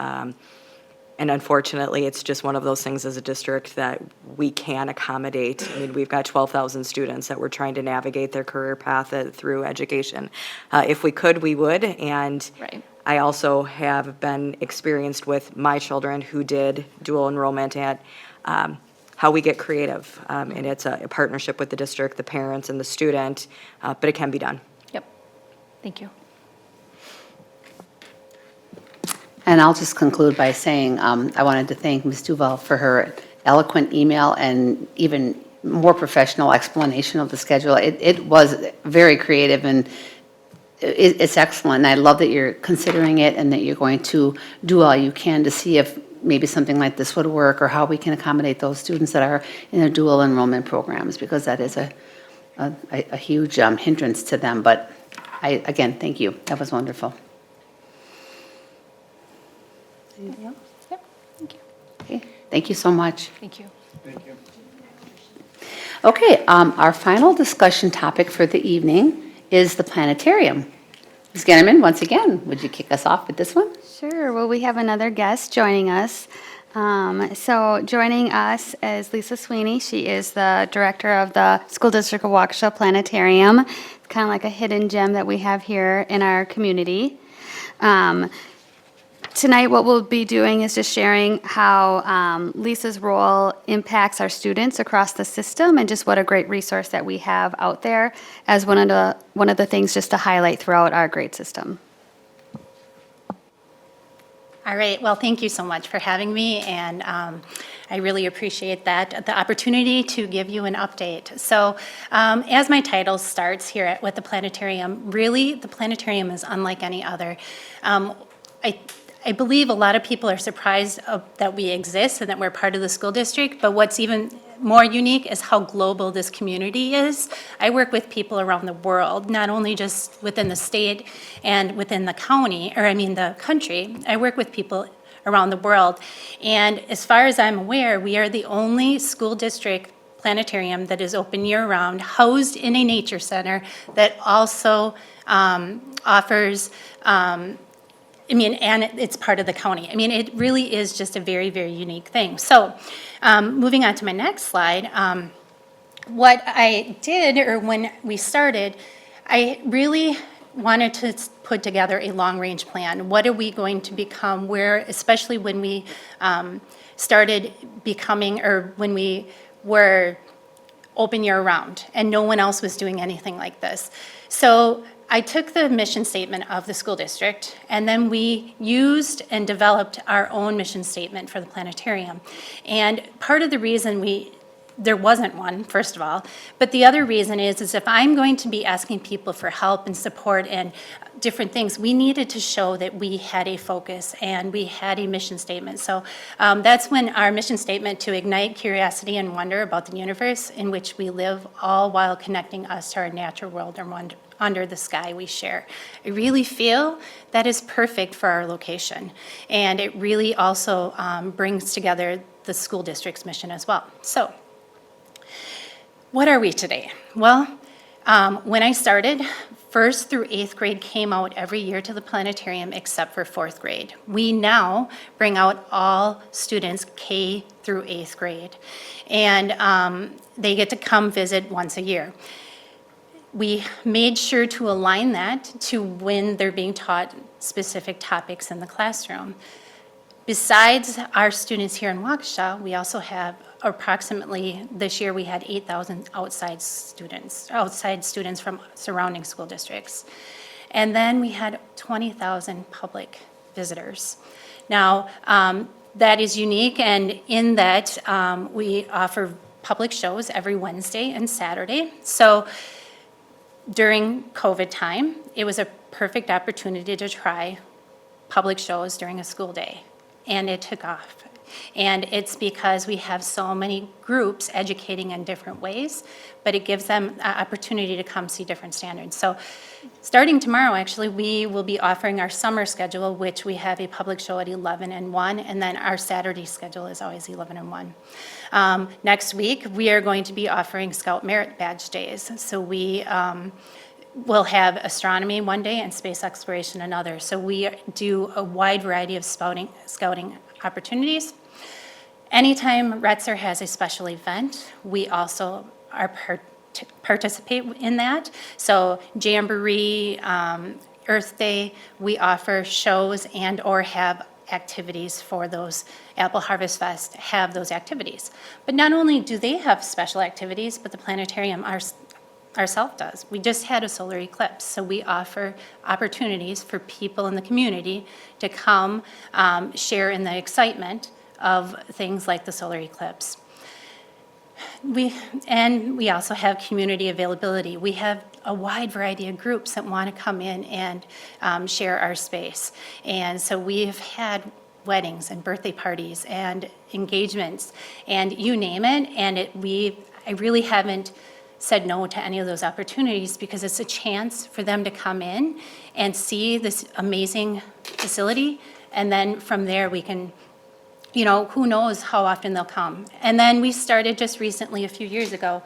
And unfortunately, it's just one of those things as a district that we can accommodate. I mean, we've got 12,000 students that we're trying to navigate their career path through education. If we could, we would, and Right. I also have been experienced with my children who did dual enrollment at how we get creative. And it's a partnership with the district, the parents, and the student, but it can be done. Yep. Thank you. And I'll just conclude by saying I wanted to thank Ms. Duval for her eloquent email and even more professional explanation of the schedule. It was very creative, and it's excellent. And I love that you're considering it and that you're going to do all you can to see if maybe something like this would work, or how we can accommodate those students that are in the dual enrollment programs, because that is a huge hindrance to them. But again, thank you. That was wonderful. Anybody else? Yep. Thank you. Okay, thank you so much. Thank you. Thank you. Okay, our final discussion topic for the evening is the planetarium. Ms. Gannerman, once again, would you kick us off with this one? Sure. Well, we have another guest joining us. So joining us is Lisa Sweeney. She is the director of the School District of Waukesha Planetarium. It's kind of like a hidden gem that we have here in our community. Tonight, what we'll be doing is just sharing how Lisa's role impacts our students across the system, and just what a great resource that we have out there as one of the things just to highlight throughout our great system. All right, well, thank you so much for having me, and I really appreciate that, the opportunity to give you an update. So as my title starts here with the planetarium, really, the planetarium is unlike any other. I believe a lot of people are surprised that we exist and that we're part of the school district, but what's even more unique is how global this community is. I work with people around the world, not only just within the state and within the county, or I mean the country. I work with people around the world. And as far as I'm aware, we are the only school district planetarium that is open year-round, housed in a nature center that also offers and it's part of the county. I mean, it really is just a very, very unique thing. So, moving on to my next slide, what I did, or when we started, I really wanted to put together a long-range plan. What are we going to become? Where, especially when we started becoming, or when we were open year-round, and no one else was doing anything like this. So I took the mission statement of the school district, and then we used and developed our own mission statement for the planetarium. And part of the reason there wasn't one, first of all, but the other reason is if I'm going to be asking people for help and support and different things, we needed to show that we had a focus and we had a mission statement. So that's when our mission statement, to ignite curiosity and wonder about the universe in which we live, all while connecting us to our natural world and wonder under the sky we share. I really feel that is perfect for our location. And it really also brings together the school district's mission as well. So, what are we today? Well, when I started, 1st through 8th grade came out every year to the planetarium except for 4th grade. We now bring out all students K through 8th grade. And they get to come visit once a year. We made sure to align that to when they're being taught specific topics in the classroom. Besides our students here in Waukesha, we also have approximately, this year we had 8,000 outside students from surrounding school districts. And then we had 20,000 public visitors. Now, that is unique, and in that we offer public shows every Wednesday and Saturday. So during COVID time, it was a perfect opportunity to try public shows during a school day, and it took off. And it's because we have so many groups educating in different ways, but it gives them an opportunity to come see different standards. So starting tomorrow, actually, we will be offering our summer schedule, which we have a public show at 11 and 1, and then our Saturday schedule is always 11 and 1. Next week, we are going to be offering Scout Merit Badge Days. So we we'll have astronomy one day and space exploration another. So we do a wide variety of scouting opportunities. Anytime Retzer has a special event, we also are participate in that. So Jamboree, Earth Day, we offer shows and or have activities for those. Apple Harvest Fest have those activities. But not only do they have special activities, but the planetarium ourselves does. We just had a solar eclipse, so we offer opportunities for people in the community to come share in the excitement of things like the solar eclipse. We also have community availability. We have a wide variety of groups that want to come in and share our space. And so we've had weddings and birthday parties and engagements and you name it. And I really haven't said no to any of those opportunities because it's a chance for them to come in and see this amazing facility. And then from there we can, who knows how often they'll come. And then we started just recently, a few years ago,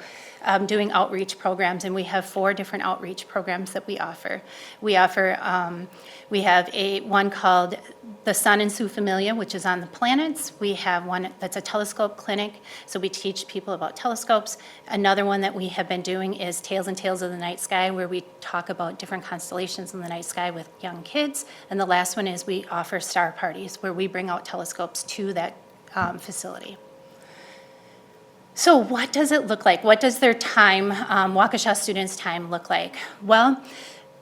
doing outreach programs, and we have 4 different outreach programs that we offer. We have one called The Sun and Sioux Familia, which is on the planets. We have one that's a telescope clinic, so we teach people about telescopes. Another one that we have been doing is Tales and Tales of the Night Sky, where we talk about different constellations in the night sky with young kids. And the last one is we offer star parties, where we bring out telescopes to that facility. So what does it look like? What does their time, Waukesha students' time look like? Well,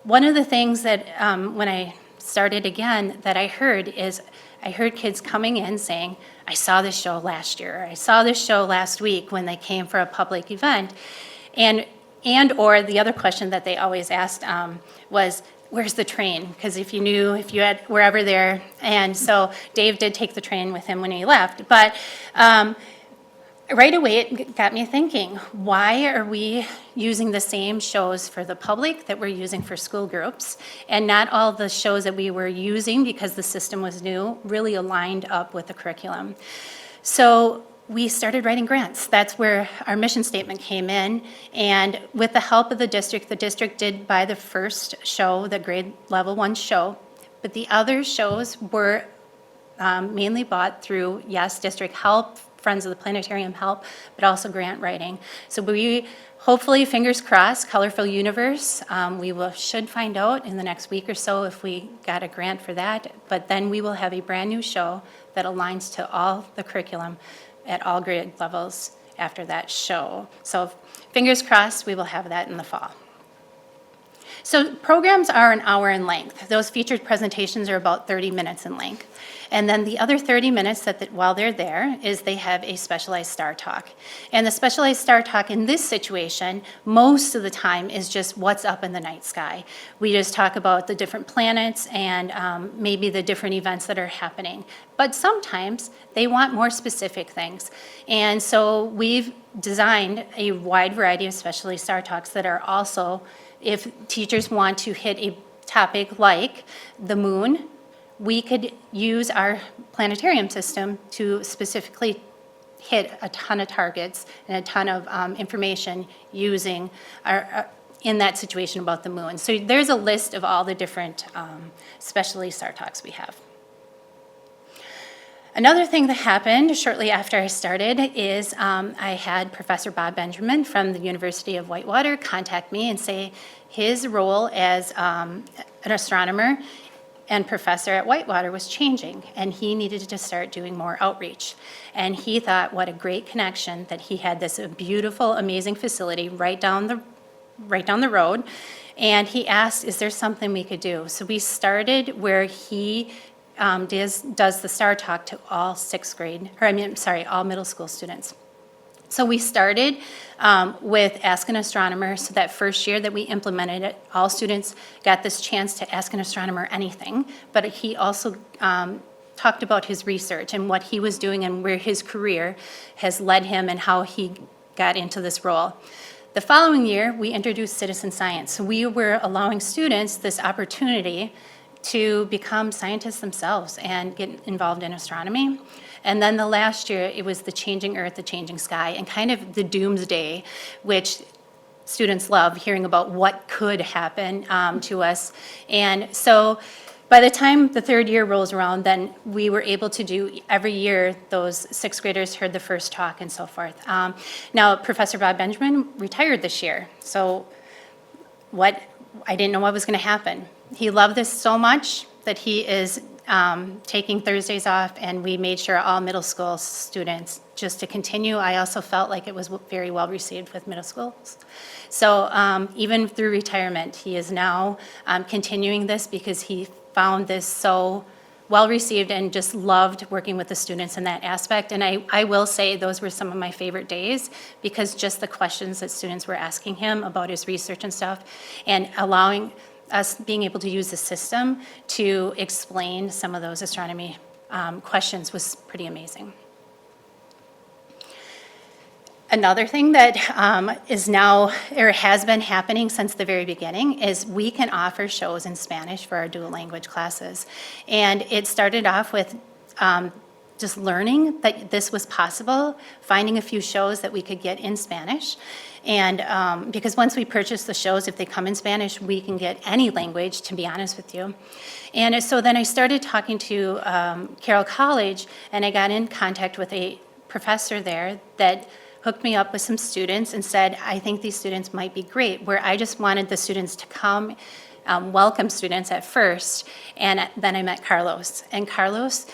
one of the things that when I started again that I heard kids coming in saying, I saw this show last year, or I saw this show last week when they came for a public event. And or the other question that they always asked was, where's the train? Because if you were ever there. And so Dave did take the train with him when he left. But right away, it got me thinking, why are we using the same shows for the public that we're using for school groups? And not all the shows that we were using, because the system was new, really aligned up with the curriculum. So we started writing grants. That's where our mission statement came in. And with the help of the district did buy the first show, the grade level 1 show. But the other shows were mainly bought through, yes, district help, Friends of the Planetarium help, but also grant writing. So we hopefully, fingers crossed, Colorful Universe, should find out in the next week or so if we got a grant for that. But then we will have a brand new show that aligns to all the curriculum at all grade levels after that show. So fingers crossed, we will have that in the fall. So programs are an hour in length. Those featured presentations are about 30 minutes in length. And then the other 30 minutes while they're there is they have a specialized star talk. And the specialized star talk in this situation, most of the time, is just what's up in the night sky. We just talk about the different planets and maybe the different events that are happening. But sometimes they want more specific things. And so we've designed a wide variety of specialized star talks that are also, if teachers want to hit a topic like the moon, we could use our planetarium system to specifically hit a ton of targets and a ton of information using in that situation about the moon. So there's a list of all the different specialty star talks we have. Another thing that happened shortly after I started is I had Professor Bob Benjamin from the University of Whitewater contact me and say his role as an astronomer and professor at Whitewater was changing, and he needed to start doing more outreach. And he thought, what a great connection that he had this beautiful, amazing facility right down the road. And he asked, is there something we could do? So we started where he does the Star Talk to all all middle school students. So we started with Ask an Astronomer. So that first year that we implemented it, all students got this chance to ask an astronomer anything. But he also talked about his research and what he was doing and where his career has led him and how he got into this role. The following year, we introduced citizen science. So we were allowing students this opportunity to become scientists themselves and get involved in astronomy. And then the last year, it was the changing earth, the changing sky, and kind of the doomsday, which students love hearing about what could happen to us. And so by the time the third year rolls around, then we were able to do every year, those sixth graders heard the first talk and so forth. Now, Professor Bob Benjamin retired this year. So I didn't know what was going to happen. He loved this so much that he is taking Thursdays off, and we made sure all middle school students just to continue. I also felt like it was very well received with middle schools. So even through retirement, he is now continuing this because he found this so well received and just loved working with the students in that aspect. And I will say those were some of my favorite days because just the questions that students were asking him about his research and stuff, and allowing us being able to use the system to explain some of those astronomy questions was pretty amazing. Another thing that is now, or has been happening since the very beginning, is we can offer shows in Spanish for our dual language classes. And it started off with just learning that this was possible, finding a few shows that we could get in Spanish. And because once we purchase the shows, if they come in Spanish, we can get any language, to be honest with you. And so then I started talking to Carroll College, and I got in contact with a professor there that hooked me up with some students and said, I think these students might be great, where I just wanted the students to come, welcome students at first, and then I met Carlos. And Carlos,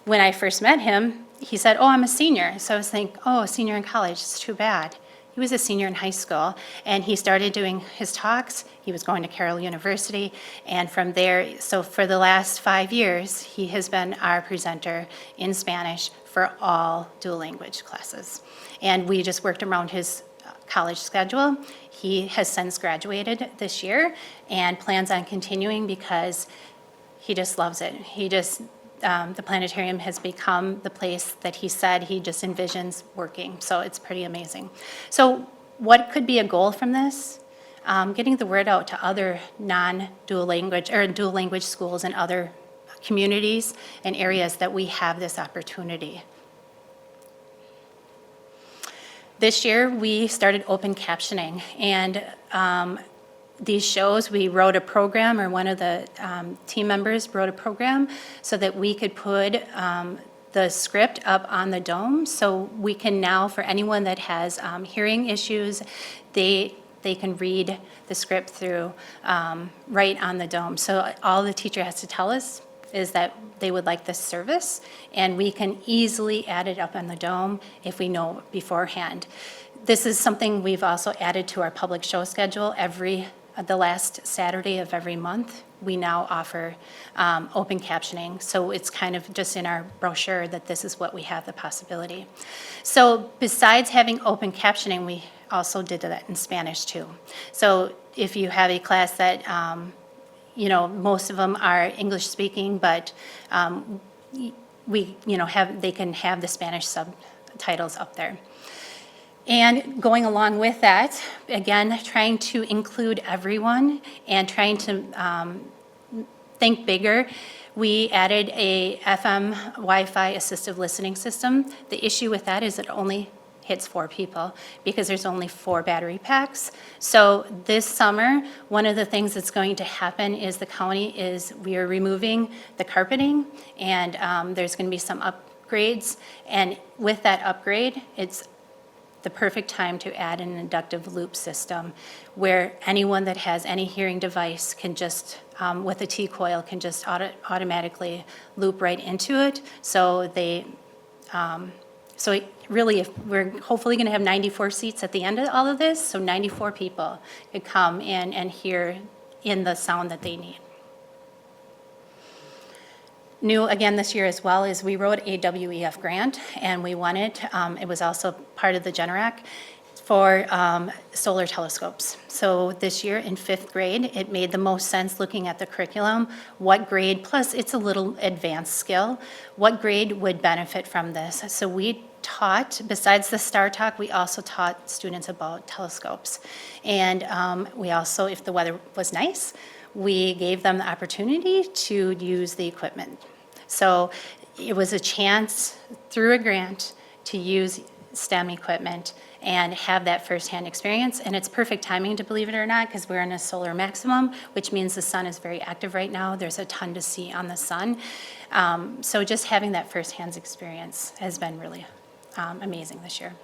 when I first met him, he said, oh, I'm a senior. So I was thinking, oh, a senior in college, it's too bad. He was a senior in high school, and he started doing his talks. He was going to Carroll University, and from there, so for the last 5 years, he has been our presenter in Spanish for all dual language classes. And we just worked around his college schedule. He has since graduated this year and plans on continuing because he just loves it. The planetarium has become the place that he said he just envisions working. So it's pretty amazing. So what could be a goal from this? Getting the word out to other non-dual language or dual language schools and other communities and areas that we have this opportunity. This year, we started open captioning, and these shows, we wrote a program, or one of the team members wrote a program so that we could put the script up on the dome. So we can now, for anyone that has hearing issues, they can read the script through right on the dome. So all the teacher has to tell us is that they would like this service, and we can easily add it up on the dome if we know beforehand. This is something we've also added to our public show schedule. The last Saturday of every month, we now offer open captioning. So it's kind of just in our brochure that this is what we have the possibility. So besides having open captioning, we also did that in Spanish too. So if you have a class that most of them are English speaking, but they can have the Spanish subtitles up there. And going along with that, again, trying to include everyone and trying to think bigger, we added a FM Wi-Fi assistive listening system. The issue with that is it only hits 4 people because there's only 4 battery packs. So this summer, one of the things that's going to happen is we are removing the carpeting, and there's going to be some upgrades. And with that upgrade, it's the perfect time to add an inductive loop system where anyone that has any hearing device can just, with a T-coil, can just automatically loop right into it. So really, if we're hopefully going to have 94 seats at the end of all of this, so 94 people could come in and hear in the sound that they need. New again this year as well is we wrote a WEF grant, and we won it. It was also part of the Generac for solar telescopes. So this year in fifth grade, it made the most sense looking at the curriculum, what grade, plus it's a little advanced skill, what grade would benefit from this? So we taught, besides the Star Talk, we also taught students about telescopes. And we also, if the weather was nice, we gave them the opportunity to use the equipment. So it was a chance through a grant to use STEM equipment and have that firsthand experience. And it's perfect timing, to believe it or not, because we're in a solar maximum, which means the sun is very active right now. There's a ton to see on the sun. So just having that firsthand experience has been really amazing this year.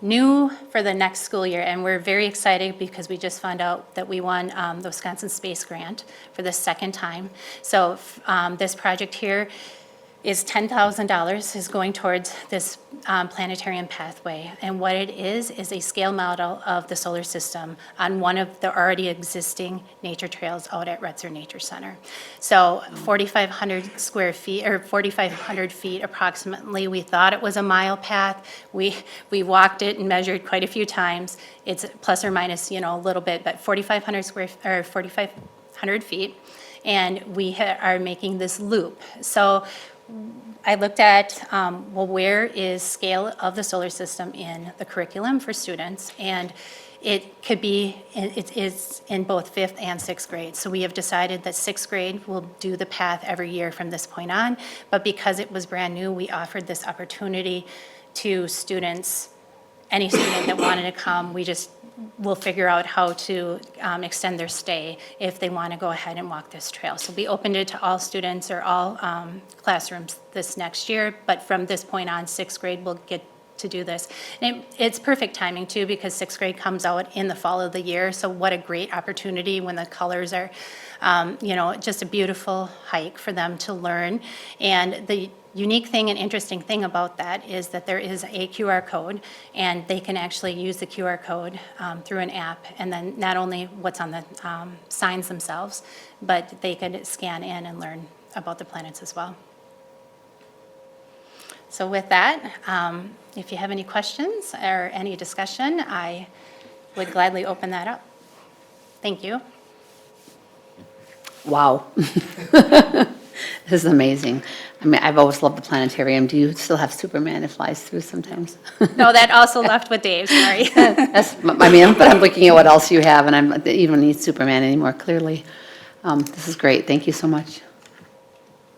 New for the next school year, and we're very excited because we just found out that we won the Wisconsin Space Grant for the second time. So this project here is $10,000 is going towards this planetarium pathway. And what it is a scale model of the solar system on one of the already existing nature trails out at Retzer Nature Center. So 4,500 square feet, or 4,500 feet approximately. We thought it was a mile path. We walked it and measured quite a few times. It's plus or minus, a little bit, but 4,500 feet. And we are making this loop. So I looked at, where is scale of the solar system in the curriculum for students? And it could be, it is in both fifth and sixth grade. So we have decided that sixth grade will do the path every year from this point on. But because it was brand new, we offered this opportunity to students, any student that wanted to come. We'll figure out how to extend their stay if they want to go ahead and walk this trail. So we opened it to all students or all classrooms this next year, but from this point on, sixth grade will get to do this. And it's perfect timing too, because sixth grade comes out in the fall of the year. So what a great opportunity when the colors are, just a beautiful hike for them to learn. And the unique thing and interesting thing about that is that there is a QR code, and they can actually use the QR code through an app, and then not only what's on the signs themselves, but they could scan in and learn about the planets as well. So with that, if you have any questions or any discussion, I would gladly open that up. Thank you. Wow. This is amazing. I mean, I've always loved the planetarium. Do you still have Superman that flies through sometimes? No, that also left with Dave, sorry. But I'm looking at what else you have, and you don't need Superman anymore, clearly. This is great. Thank you so much.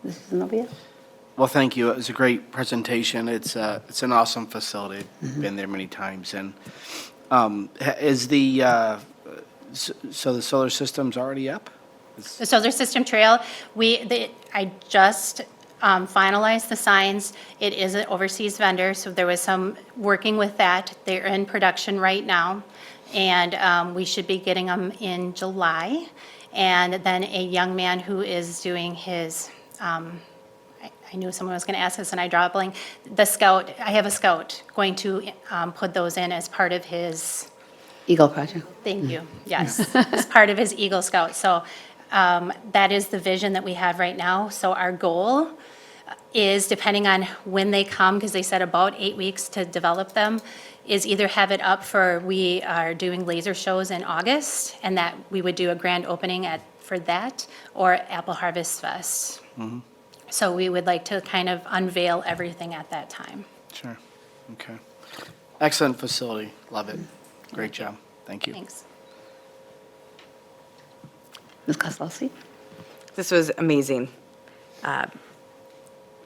This is Zenobia? Well, thank you. It was a great presentation. It's an awesome facility. Been there many times. And is the so the solar system's already up? The solar system trail, I just finalized the signs. It is an overseas vendor, so there was some working with that. They're in production right now, and we should be getting them in July. And then a young man who is doing his, I knew someone was going to ask this, and I draw a blank. The Scout, I have a Scout going to put those in as part of his. Eagle Project. Thank you, yes, as part of his Eagle Scout. So that is the vision that we have right now. So our goal is, depending on when they come, because they said about 8 weeks to develop them, is either have it up for, we are doing laser shows in August, and that we would do a grand opening for that, or Apple Harvest Fest. Mm-hmm. So we would like to kind of unveil everything at that time. Sure. Okay. Excellent facility. Love it. Great job. Thank you. Thanks. Ms. Kozlowski? This was amazing.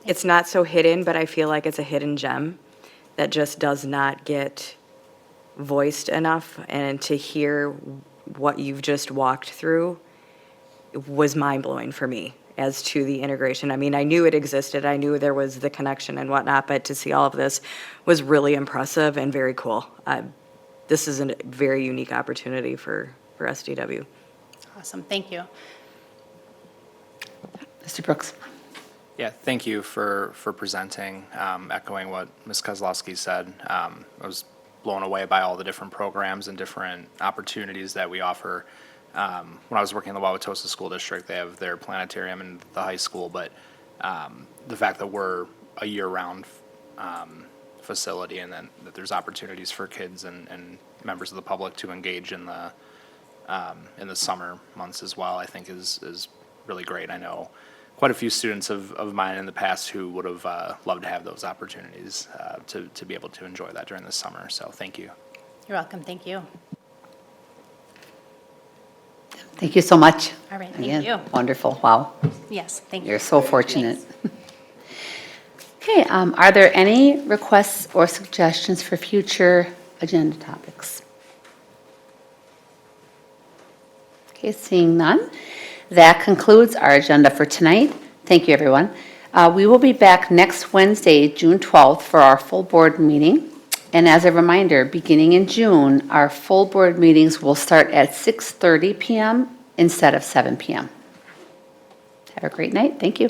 It's not so hidden, but I feel like it's a hidden gem that just does not get voiced enough. And to hear what you've just walked through was mind-blowing for me as to the integration. I mean, I knew it existed. I knew there was the connection and whatnot, but to see all of this was really impressive and very cool. This is a very unique opportunity for SDW. Awesome, thank you. Mr. Brooks? Yeah, thank you for presenting, echoing what Ms. Kozlowski said. I was blown away by all the different programs and different opportunities that we offer. When I was working in the Waukesha School District, they have their planetarium in the high school, but the fact that we're a year-round facility, and then that there's opportunities for kids and members of the public to engage in the summer months as well, I think is really great. I know quite a few students of mine in the past who would have loved to have those opportunities to be able to enjoy that during the summer. So thank you. You're welcome, thank you. Thank you so much. All right, thank Again, you. Wonderful, wow. Yes, thank you. You're so fortunate. Okay, are there any requests or suggestions for future agenda topics? Okay, seeing none, that concludes our agenda for tonight. Thank you, everyone. We will be back next Wednesday, June 12th, for our full board meeting. And as a reminder, beginning in June, our full board meetings will start at 6:30 PM instead of 7 PM. Have a great night. Thank you.